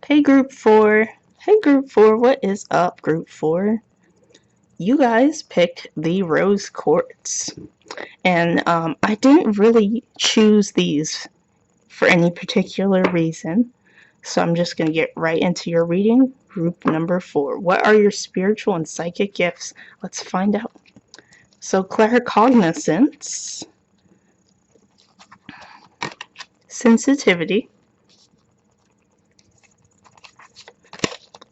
Hey group 4. Hey group 4, what is up group 4? You guys picked the rose quartz. And I didn't really choose these for any particular reason. So I'm just going to get right into your reading. Group number 4. What are your spiritual and psychic gifts? Let's find out. So claircognizance, sensitivity,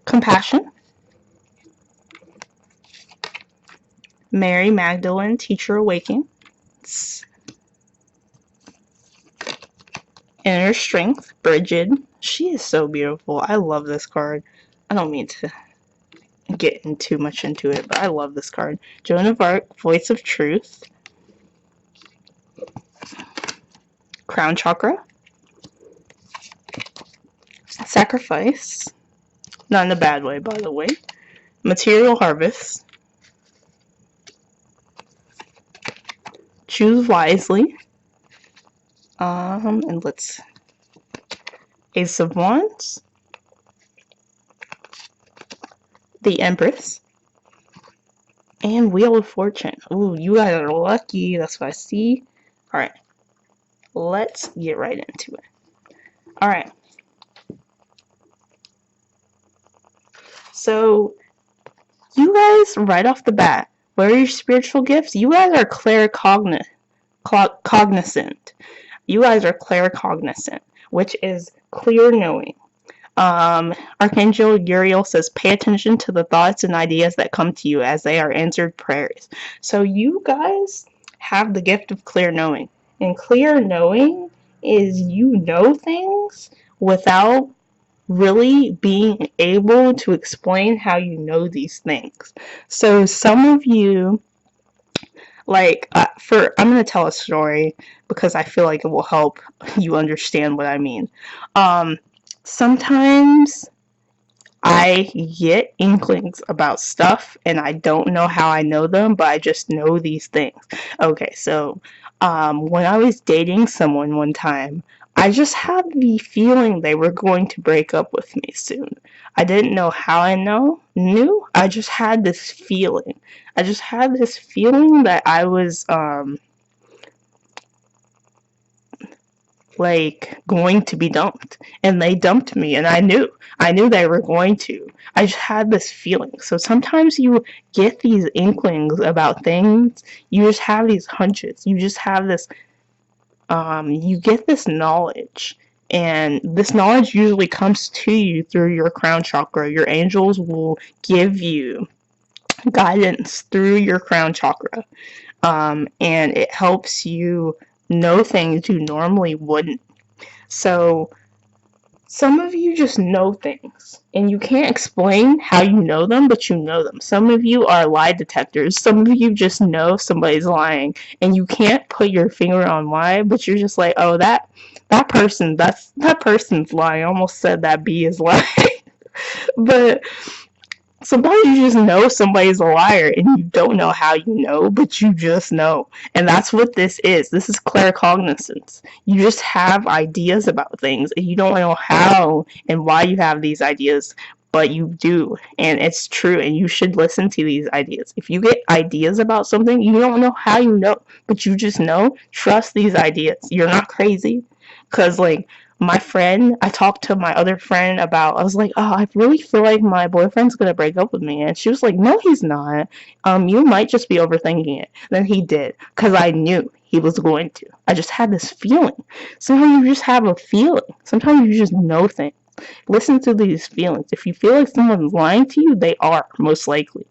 compassion, Mary Magdalene, Teacher Awakens, inner strength, Bridget. She is so beautiful. I love this card. I don't mean to get too much into it, but I love this card. Joan of Arc, Voice of Truth, Crown Chakra, Sacrifice, not in a bad way, by the way, Material Harvest, Choose Wisely, and let's, Ace of Wands, the Empress, and Wheel of Fortune. Ooh, you guys are lucky. That's what I see. Alright, let's get right into it. Alright. So, you guys, right off the bat, what are your spiritual gifts? You guys are claircognizant. You guys are claircognizant, which is clear knowing. Archangel Uriel says, pay attention to the thoughts and ideas that come to you as they are answered prayers. So you guys have the gift of clear knowing. And clear knowing is you know things without really being able to explain how you know these things. So some of you, like, I'm going to tell a story because I feel like it will help you understand what I mean. Sometimes I get inklings about stuff and I don't know how I know them, but I just know these things. Okay, so when I was dating someone one time, I just had the feeling they were going to break up with me soon. I didn't know how I knew. I just had this feeling. I just had this feeling that I was like going to be dumped, and they dumped me, and I knew they were going to. I just had this feeling. So sometimes you get these inklings about things, you just have these hunches, you just have this you get this knowledge, and this knowledge usually comes to you through your crown chakra. Your angels will give you guidance through your crown chakra, and it helps you know things you normally wouldn't. So some of you just know things and you can't explain how you know them, but you know them. Some of you are lie detectors. Some of you just know somebody's lying and you can't put your finger on why, but you're just like, oh, that person's lying. I almost said that bee is lying. But sometimes you just know somebody's a liar and you don't know how you know, but you just know. And that's what this is. This is claircognizance. You just have ideas about things and you don't know how and why you have these ideas, but you do. And it's true, and you should listen to these ideas. If you get ideas about something, you don't know how you know, but you just know. Trust these ideas. You're not crazy. Because, like, my friend, I talked to my other friend about, I was like, oh, I really feel like my boyfriend's gonna break up with me. And she was like, no, he's not. You might just be overthinking it. Then he did, because I knew he was going to. I just had this feeling. Sometimes you just have a feeling. Sometimes you just know things. Listen to these feelings. If you feel like someone's lying to you, they are, most likely.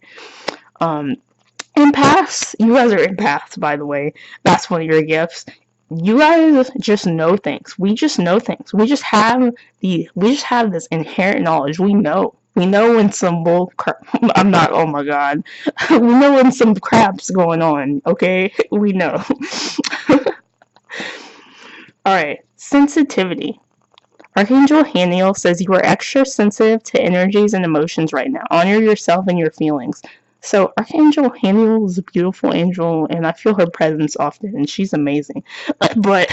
Empaths, you guys are empaths, by the way. That's one of your gifts. You guys just know things. We just know things. We just have this inherent knowledge. We know when some bull crap, I'm not, oh my god. We know when some crap's going on, okay? We know. Alright, sensitivity. Archangel Haniel says you are extra sensitive to energies and emotions right now. Honor yourself and your feelings. So Archangel Haniel is a beautiful angel, and I feel her presence often, and she's amazing. But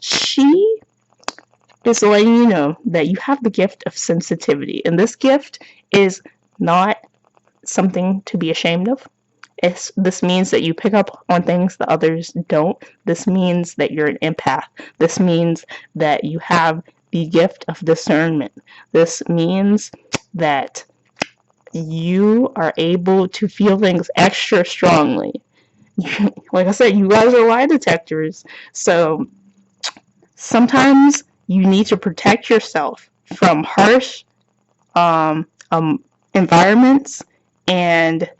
she is letting you know that you have the gift of sensitivity. And this gift is not something to be ashamed of. This means that you pick up on things that others don't. This means that you're an empath. This means that you have the gift of discernment. This means that you are able to feel things extra strongly. Like I said, you guys are lie detectors. So sometimes you need to protect yourself from harsh environments and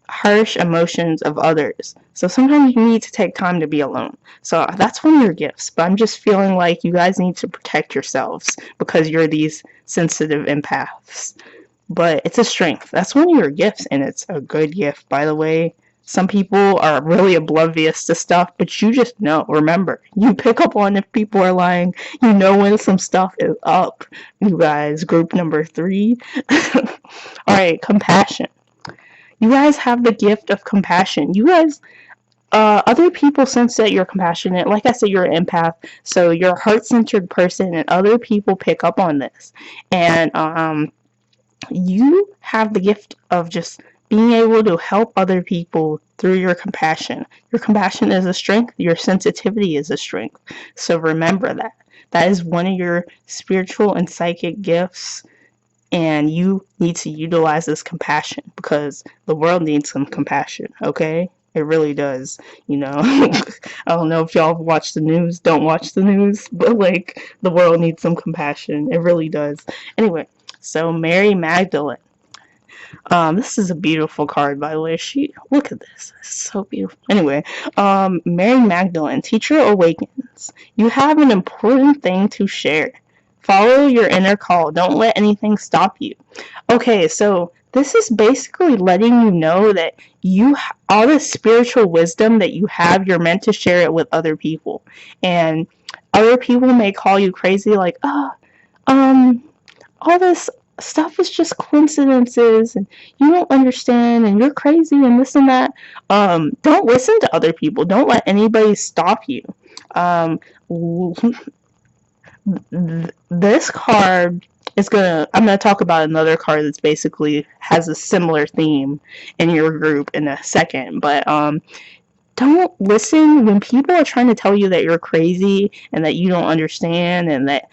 harsh emotions of others. So sometimes you need to take time to be alone. So that's one of your gifts. But I'm just feeling like you guys need to protect yourselves because you're these sensitive empaths. But it's a strength. That's one of your gifts, and it's a good gift, by the way. Some people are really oblivious to stuff, but you just know. Remember, you pick up on if people are lying. You know when some stuff is up. You guys, group number 3. Alright, compassion. You guys have the gift of compassion. You guys, other people sense that you're compassionate. Like I said, you're an empath, so you're a heart-centered person, and other people pick up on this. And you have the gift of just being able to help other people through your compassion. Your compassion is a strength. Your sensitivity is a strength. So remember that. That is one of your spiritual and psychic gifts. And you need to utilize this compassion because the world needs some compassion, okay? It really does, you know. I don't know if y'all watch the news, don't watch the news, but like the world needs some compassion. It really does. Anyway, so Mary Magdalene. This is a beautiful card, by the way. Look at this. It's so beautiful. Anyway, Mary Magdalene, Teacher Awakens. You have an important thing to share. Follow your inner call. Don't let anything stop you. Okay, so this is basically letting you know that all the spiritual wisdom that you have, you're meant to share it with other people. And other people may call you crazy, like, all this stuff is just coincidences, and you don't understand, and you're crazy, and this and that. Don't listen to other people. Don't let anybody stop you. This card I'm gonna talk about another card that's basically has a similar theme in your group in a second, but don't listen when people are trying to tell you that you're crazy and that you don't understand and that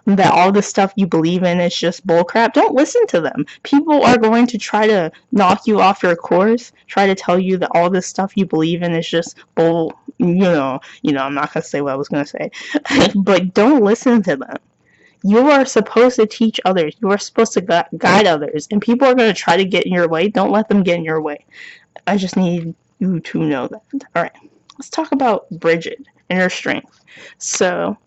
that all the stuff you believe in is just bullcrap. Don't listen to them. People are going to try to knock you off your course, try to tell you that all this stuff you believe in is just bull. I'm not gonna say what I was gonna say, but don't listen to them. You are supposed to teach others. You are supposed to guide others, and people are going to try to get in your way. Don't let them get in your way. I just need you to know that. All right, let's talk about Bridget and her strength. So,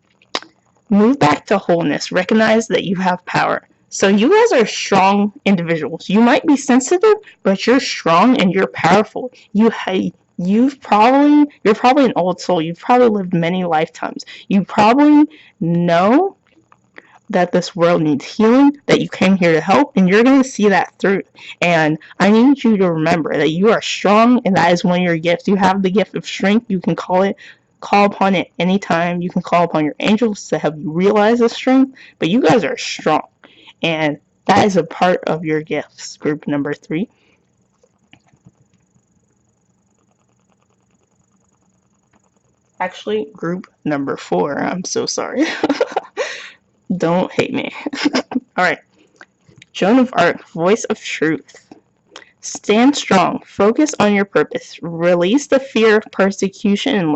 move back to wholeness. Recognize that you have power. So you guys are strong individuals. You might be sensitive, but you're strong and you're powerful. You're probably an old soul. You've probably lived many lifetimes. You probably know that this world needs healing, that you came here to help, and you're going to see that through. And I need you to remember that you are strong, and that is one of your gifts. You have the gift of strength. You can call upon it anytime. You can call upon your angels to help you realize the strength, but you guys are strong, and that is a part of your gifts. Group number 3. Actually, group number 4. I'm so sorry. Don't hate me. Alright. Joan of Arc, Voice of Truth. Stand strong. Focus on your purpose. Release the fear of persecution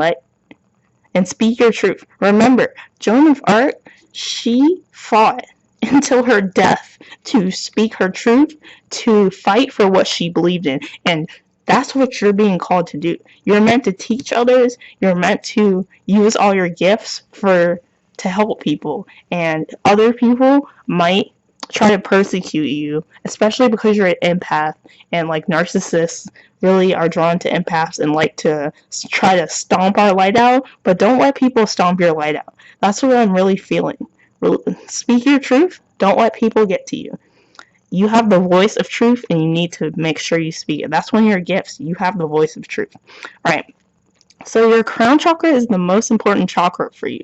and speak your truth. Remember, Joan of Arc, she fought until her death to speak her truth, to fight for what she believed in. And that's what you're being called to do. You're meant to teach others. You're meant to use all your gifts to help people. And other people might try to persecute you, especially because you're an empath, and like narcissists really are drawn to empaths and like to try to stomp our light out, but don't let people stomp your light out. That's what I'm really feeling. Speak your truth. Don't let people get to you. You have the voice of truth, and you need to make sure you speak it. That's one of your gifts. You have the voice of truth. All right. So your crown chakra is the most important chakra for you.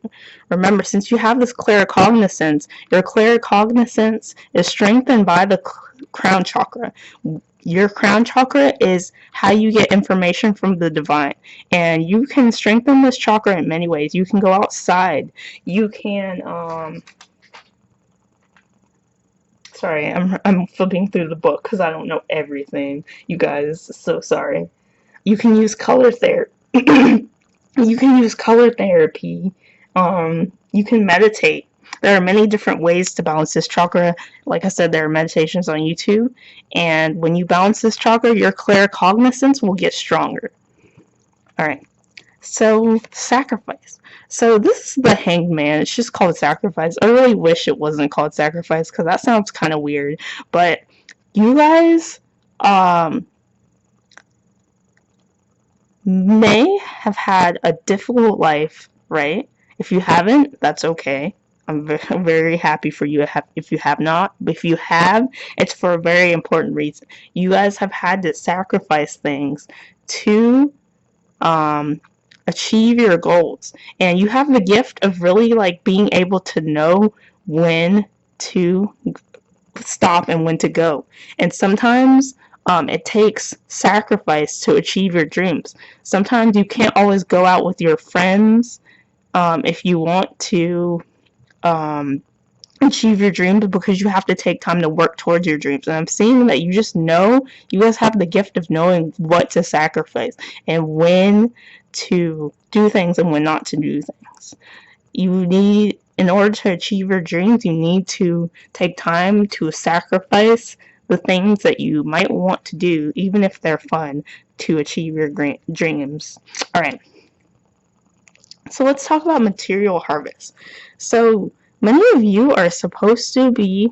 Remember, since you have this claircognizance, your claircognizance is strengthened by the crown chakra. Your crown chakra is how you get information from the divine, and you can strengthen this chakra in many ways. You can go outside. You can sorry, I'm flipping through the book because I don't know everything, you guys. So sorry. You can use color therapy. You can use color therapy. You can meditate. There are many different ways to balance this chakra. Like I said, there are meditations on YouTube. And when you balance this chakra, your claircognizance will get stronger. Alright. So, sacrifice. So, this is the Hanged Man. It's just called sacrifice. I really wish it wasn't called sacrifice because that sounds kind of weird. But you guys, may have had a difficult life, right? If you haven't, that's okay. I'm very happy for you if you have not. But if you have, it's for a very important reason. You guys have had to sacrifice things to achieve your goals. And you have the gift of really like being able to know when to stop and when to go. And sometimes it takes sacrifice to achieve your dreams. Sometimes you can't always go out with your friends if you want to achieve your dreams because you have to take time to work towards your dreams. And I'm seeing that you just know, you guys have the gift of knowing what to sacrifice and when to do things and when not to do things. You need, in order to achieve your dreams, you need to take time to sacrifice the things that you might want to do, even if they're fun, to achieve your dreams. Alright, so let's talk about material harvest. So many of you are supposed to be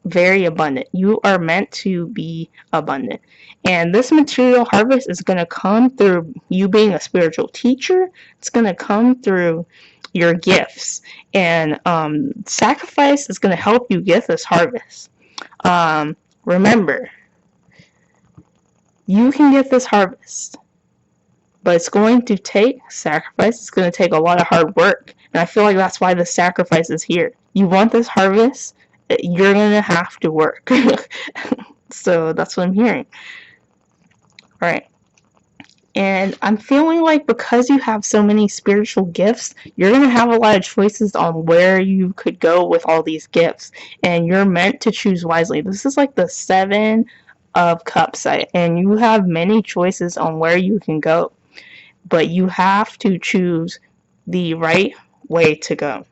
very abundant. You are meant to be abundant. And this material harvest is going to come through you being a spiritual teacher. It's going to come through your gifts. And sacrifice is going to help you get this harvest. Remember, you can get this harvest, but it's going to take sacrifice. It's going to take a lot of hard work. And I feel like that's why the sacrifice is here. You want this harvest, you're going to have to work. So that's what I'm hearing. All right. And I'm feeling like because you have so many spiritual gifts, you're going to have a lot of choices on where you could go with all these gifts. And you're meant to choose wisely. This is like the 7 of Cups, and you have many choices on where you can go. But you have to choose the right way to go.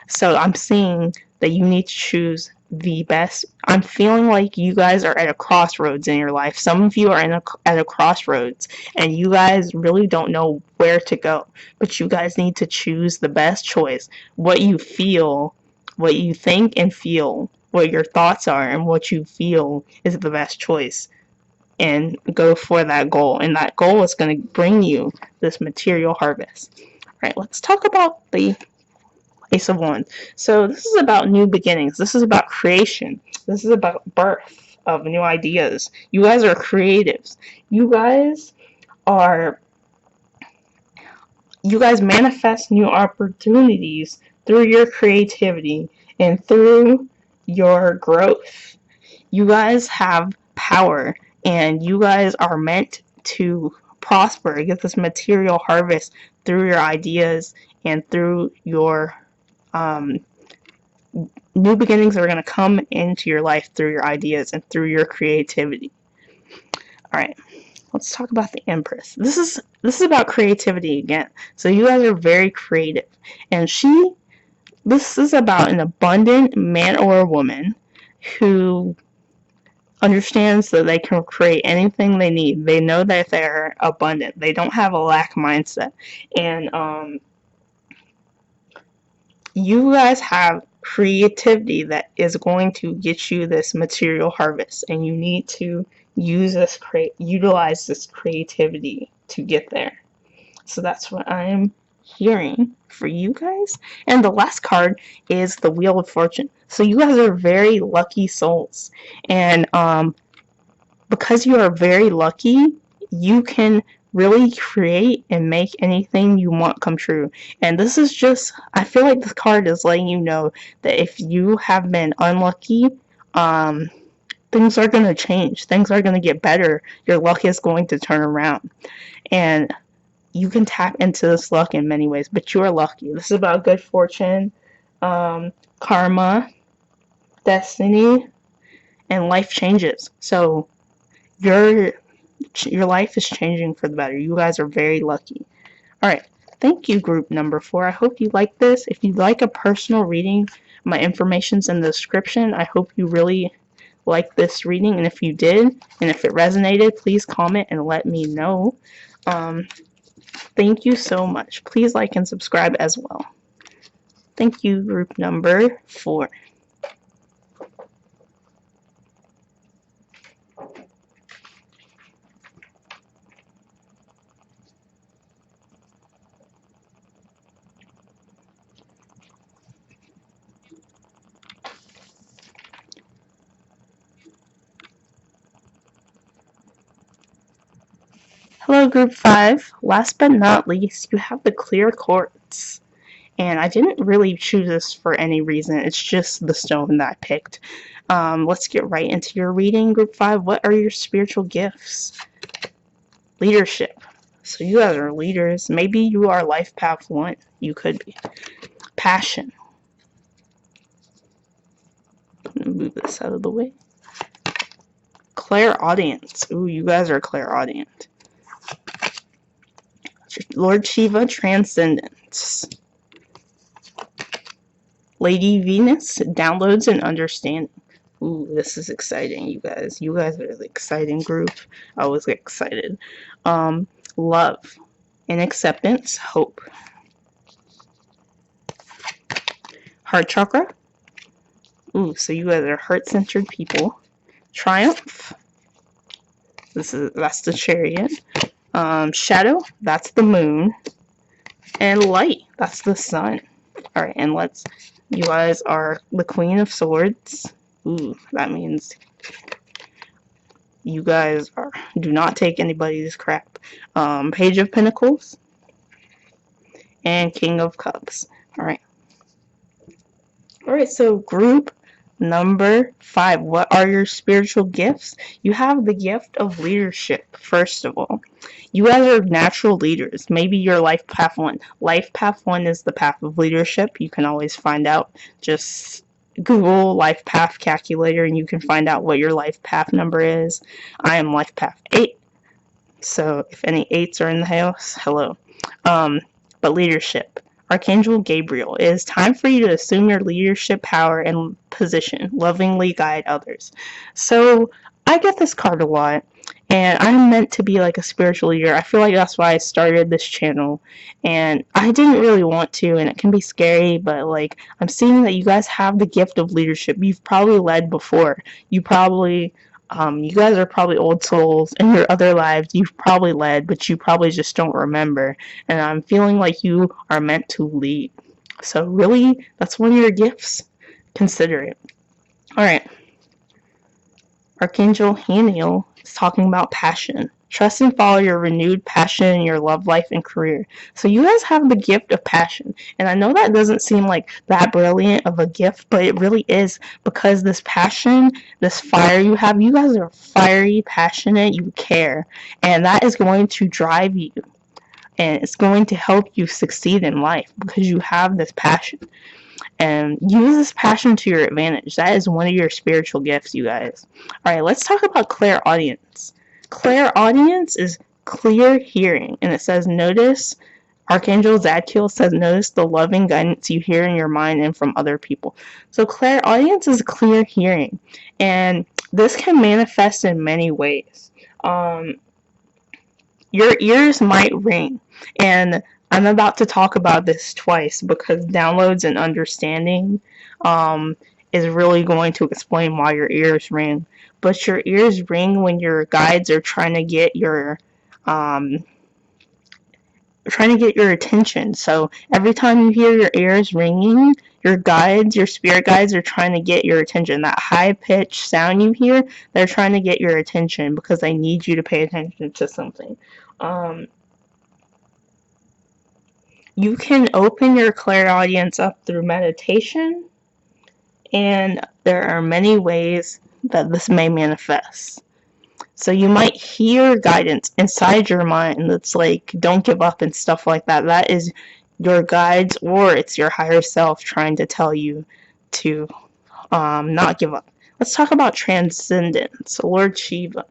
So I'm seeing that you need to choose the best. I'm feeling like you guys are at a crossroads in your life. Some of you are at a crossroads and you guys really don't know where to go. But you guys need to choose the best choice. What you feel, what you think and feel, what your thoughts are and what you feel is the best choice. And go for that goal. And that goal is going to bring you this material harvest. All right, let's talk about the Ace of Wands. So this is about new beginnings. This is about creation. This is about birth of new ideas. You guys are creatives. You guys manifest new opportunities through your creativity and through your growth. You guys have power and you guys are meant to prosper, get this material harvest through your ideas and through your new beginnings are going to come into your life through your ideas and through your creativity. All right, let's talk about the Empress. This is about creativity again. So you guys are very creative, and this is about an abundant man or a woman who understands that they can create anything they need. They know that they're abundant. They don't have a lack mindset, and you guys have creativity that is going to get you this material harvest, and you need to utilize this creativity to get there. So that's what I'm hearing for you guys. And the last card is the Wheel of Fortune. So you guys are very lucky souls, and because you are very lucky, you can really create and make anything you want come true. And this is just, I feel like this card is letting you know that if you have been unlucky, things are going to change. Things are going to get better. Your luck is going to turn around. And you can tap into this luck in many ways, but you are lucky. This is about good fortune, karma, destiny, and life changes. So your life is changing for the better. You guys are very lucky. All right. Thank you, group number 4. I hope you like this. If you'd like a personal reading, my information's in the description. I hope you really like this reading, and if you did, and if it resonated, please comment and let me know. Thank you so much. Please like and subscribe as well. Thank you, group number 4. Hello, group 5. Last but not least, you have the clear quartz. And I didn't really choose this for any reason. It's just the stone that I picked. Let's get right into your reading, group 5. What are your spiritual gifts? Leadership. So you guys are leaders. Maybe you are life path 1. You could be. Passion. I'm going to move this out of the way. Clairaudience. Ooh, you guys are clairaudient. Lord Shiva, transcendence. Lady Venus, downloads and understanding. Ooh, this is exciting, you guys. You guys are the exciting group. I always get excited. Love and acceptance, hope. Heart chakra. Ooh, so you guys are heart-centered people. Triumph. That's the chariot. Shadow, that's the moon. And light, that's the sun. Alright, and you guys are the Queen of Swords. Ooh, that means you guys do not take anybody's crap. Page of Pentacles. And King of Cups. Alright. Alright, so group number 5. What are your spiritual gifts? You have the gift of leadership, first of all. You guys are natural leaders. Maybe you're life path 1. Life path 1 is the path of leadership. You can always find out. Just Google life path calculator and you can find out what your life path number is. I am life path 8. So if any 8s are in the house, hello. But leadership. Archangel Gabriel, it is time for you to assume your leadership power and position, lovingly guide others. So I get this card a lot, and I'm meant to be like a spiritual leader. I feel like that's why I started this channel, and I didn't really want to, and it can be scary, but like I'm seeing that you guys have the gift of leadership. You've probably led before. You guys are probably old souls in your other lives. You've probably led, but you probably just don't remember. And I'm feeling like you are meant to lead. So really, that's one of your gifts. Consider it. Alright. Archangel Haniel is talking about passion. Trust and follow your renewed passion in your love life and career. So you guys have the gift of passion. And I know that doesn't seem like that brilliant of a gift, but it really is, because this passion, this fire you have, you guys are fiery, passionate, you care. And that is going to drive you. And it's going to help you succeed in life because you have this passion. And use this passion to your advantage. That is one of your spiritual gifts, you guys. Alright, let's talk about clairaudience. Clairaudience is clear hearing, and it says, notice, Archangel Zadkiel says, notice the loving guidance you hear in your mind and from other people. So clairaudience is clear hearing, and this can manifest in many ways. Your ears might ring, and I'm about to talk about this twice because downloads and understanding is really going to explain why your ears ring. But your ears ring when your guides are trying to get your attention. So every time you hear your ears ringing, your guides, your spirit guides are trying to get your attention. That high-pitched sound you hear, they're trying to get your attention because they need you to pay attention to something. Um, you can open your clairaudience up through meditation, and there are many ways that this may manifest. So you might hear guidance inside your mind that's like, don't give up and stuff like that. That is your guides, or it's your higher self trying to tell you to not give up. Let's talk about transcendence. Lord Shiva.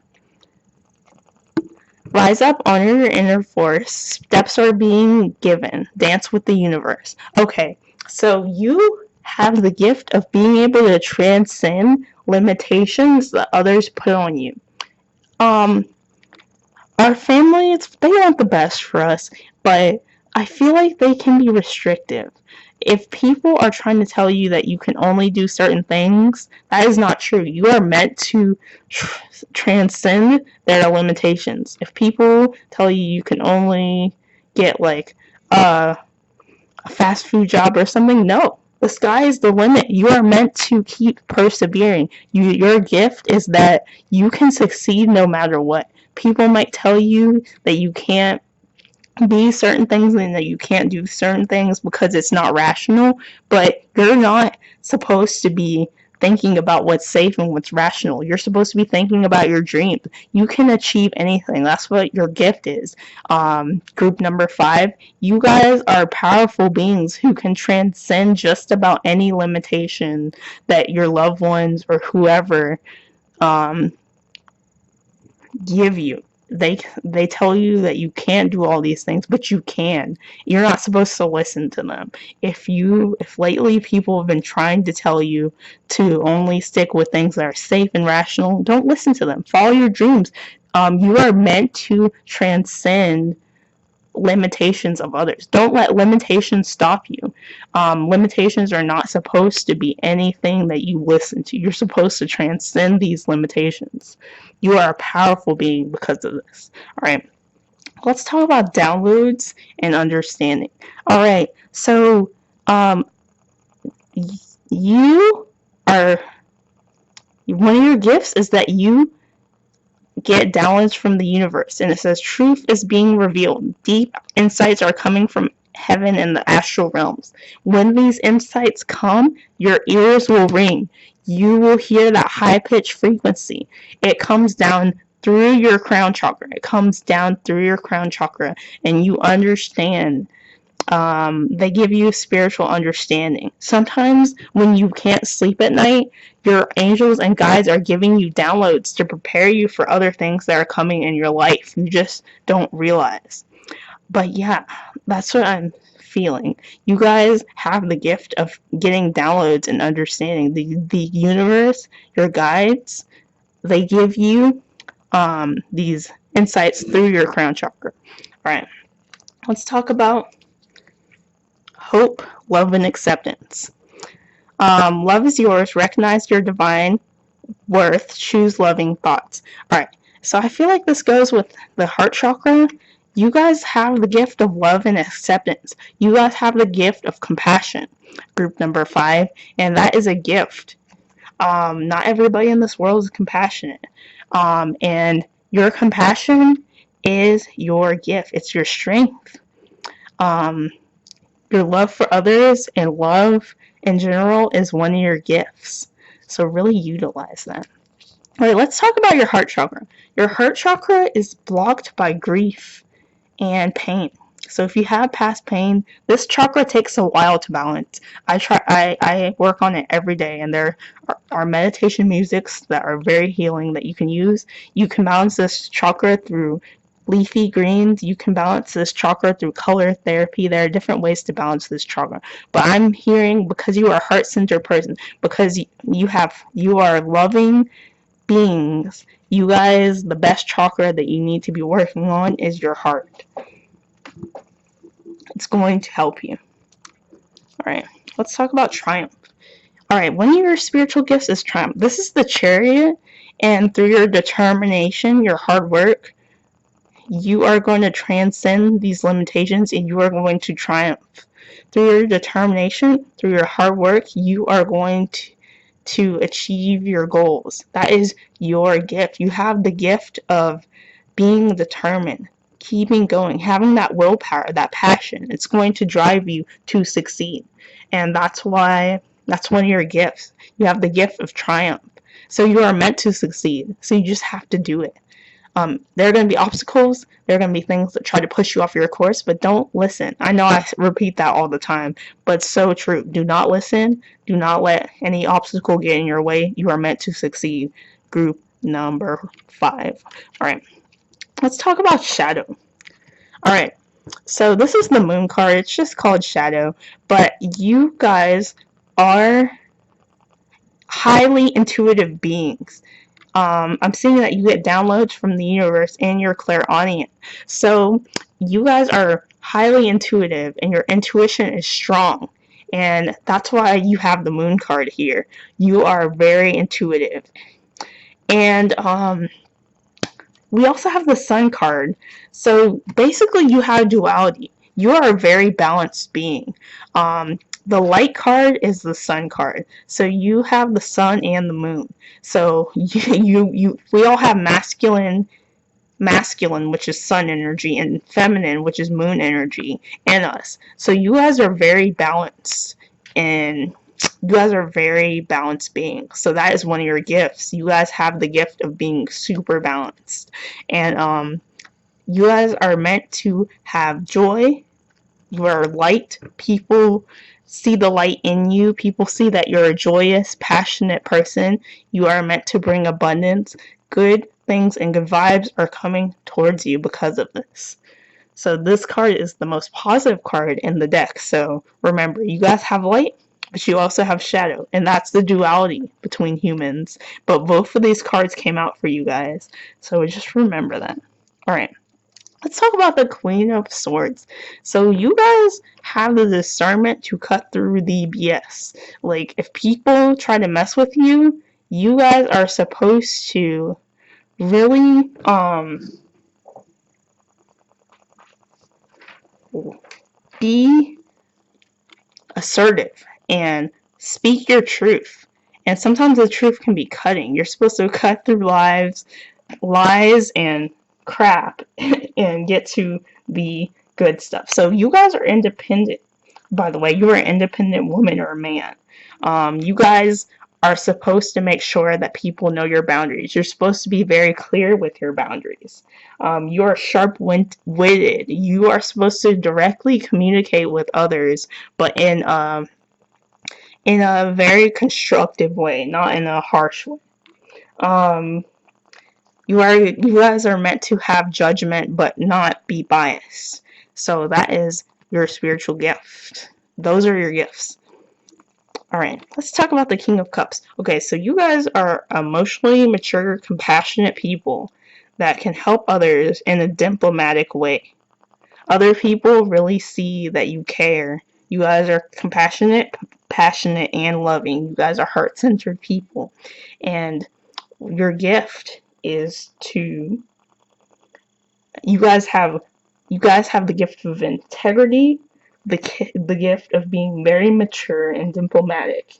Rise up, honor your inner force. Steps are being given. Dance with the universe. Okay, so you have the gift of being able to transcend limitations that others put on you. Our families, they want the best for us, but I feel like they can be restrictive. If people are trying to tell you that you can only do certain things, that is not true. You are meant to transcend their limitations. If people tell you you can only get like a fast food job or something, no. The sky is the limit. You are meant to keep persevering. Your gift is that you can succeed no matter what. People might tell you that you can't be certain things and that you can't do certain things because it's not rational, but you're not supposed to be thinking about what's safe and what's rational. You're supposed to be thinking about your dreams. You can achieve anything. That's what your gift is. Group number 5, you guys are powerful beings who can transcend just about any limitation that your loved ones or whoever give you. They tell you that you can't do all these things, but you can. You're not supposed to listen to them. If lately people have been trying to tell you to only stick with things that are safe and rational, don't listen to them. Follow your dreams. You are meant to transcend limitations of others. Don't let limitations stop you. Limitations are not supposed to be anything that you listen to. You're supposed to transcend these limitations. You are a powerful being because of this. All right. Let's talk about downloads and understanding. All right. So, you are, one of your gifts is that you get downloads from the universe, and it says truth is being revealed. Deep insights are coming from heaven and the astral realms. When these insights come, your ears will ring. You will hear that high-pitched frequency. It comes down through your crown chakra. It comes down through your crown chakra, and you understand. They give you spiritual understanding. Sometimes when you can't sleep at night, your angels and guides are giving you downloads to prepare you for other things that are coming in your life. You just don't realize. But yeah, that's what I'm feeling. You guys have the gift of getting downloads and understanding. The universe, your guides, they give you these insights through your crown chakra. All right, let's talk about hope, love, and acceptance. Love is yours. Recognize your divine worth. Choose loving thoughts. All right. So I feel like this goes with the heart chakra. You guys have the gift of love and acceptance. You guys have the gift of compassion. Group number 5, and that is a gift. Not everybody in this world is compassionate. And your compassion is your gift. It's your strength. Your love for others and love in general is one of your gifts. So really utilize that. All right, let's talk about your heart chakra. Your heart chakra is blocked by grief and pain. So if you have past pain, this chakra takes a while to balance. I work on it every day, and there are meditation musics that are very healing that you can use. You can balance this chakra through leafy greens. You can balance this chakra through color therapy. There are different ways to balance this chakra. But I'm hearing, because you are a heart-centered person, because you are loving beings, you guys, the best chakra that you need to be working on is your heart. It's going to help you. All right, let's talk about triumph. All right, one of your spiritual gifts is triumph. This is the chariot, and through your determination, your hard work, you are going to transcend these limitations and you are going to triumph. Through your determination, through your hard work, you are going to achieve your goals. That is your gift. You have the gift of being determined. keeping going, having that willpower, that passion. It's going to drive you to succeed. And that's why that's one of your gifts. You have the gift of triumph. So you are meant to succeed. So you just have to do it. There are going to be obstacles. There are going to be things that try to push you off your course, but don't listen. I know I repeat that all the time, but it's so true. Do not listen. Do not let any obstacle get in your way. You are meant to succeed. Group number 5. All right. Let's talk about shadow. All right. So this is the moon card. It's just called shadow, but you guys are highly intuitive beings. I'm seeing that you get downloads from the universe and you're clairaudient. So you guys are highly intuitive and your intuition is strong. And that's why you have the moon card here. You are very intuitive. And we also have the sun card. So basically you have duality. You are a very balanced being. The light card is the sun card. So you have the sun and the moon. So we all have masculine, which is sun energy, and feminine, which is moon energy in us. So you guys are very balanced, and you guys are very balanced beings. So that is one of your gifts. You guys have the gift of being super balanced. And you guys are meant to have joy. You are light. People see the light in you. People see that you're a joyous, passionate person. You are meant to bring abundance. Good things and good vibes are coming towards you because of this. So this card is the most positive card in the deck. So remember, you guys have light, but you also have shadow. And that's the duality between humans. But both of these cards came out for you guys. So just remember that. Alright. Let's talk about the Queen of Swords. So you guys have the discernment to cut through the BS. Like, if people try to mess with you, you guys are supposed to really be assertive and speak your truth. And sometimes the truth can be cutting. You're supposed to cut through lies and crap and get to the good stuff. So you guys are independent. By the way, you are an independent woman or a man. You guys are supposed to make sure that people know your boundaries. You're supposed to be very clear with your boundaries. You are sharp-witted. You are supposed to directly communicate with others, but in a very constructive way, not in a harsh way. You guys are meant to have judgment, but not be biased. So that is your spiritual gift. Those are your gifts. Alright, let's talk about the King of Cups. Okay, so you guys are emotionally mature, compassionate people that can help others in a diplomatic way. Other people really see that you care. You guys are compassionate, passionate, and loving. You guys are heart-centered people. And your gift is to you guys have the gift of integrity, the gift of being very mature and diplomatic,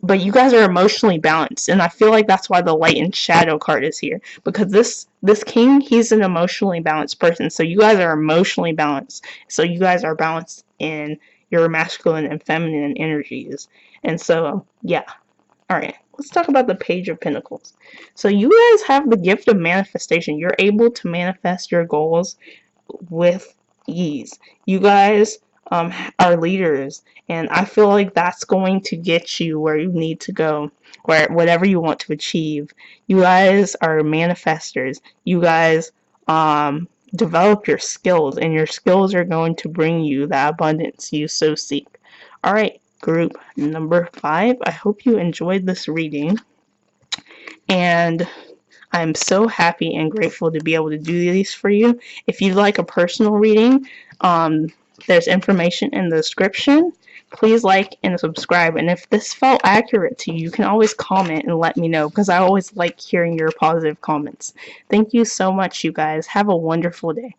but you guys are emotionally balanced, and I feel like that's why the light and shadow card is here, because this king, he's an emotionally balanced person. So you guys are emotionally balanced, so you guys are balanced in your masculine and feminine energies. And so yeah. Alright, let's talk about the Page of Pentacles. So you guys have the gift of manifestation. You're able to manifest your goals with ease. You guys are leaders, and I feel like that's going to get you where you need to go, whatever you want to achieve. You guys are manifestors. You guys develop your skills, and your skills are going to bring you the abundance you so seek. Alright, group number 5. I hope you enjoyed this reading, and I'm so happy and grateful to be able to do these for you. If you'd like a personal reading, there's information in the description. Please like and subscribe, and if this felt accurate to you, you can always comment and let me know, because I always like hearing your positive comments. Thank you so much, you guys. Have a wonderful day.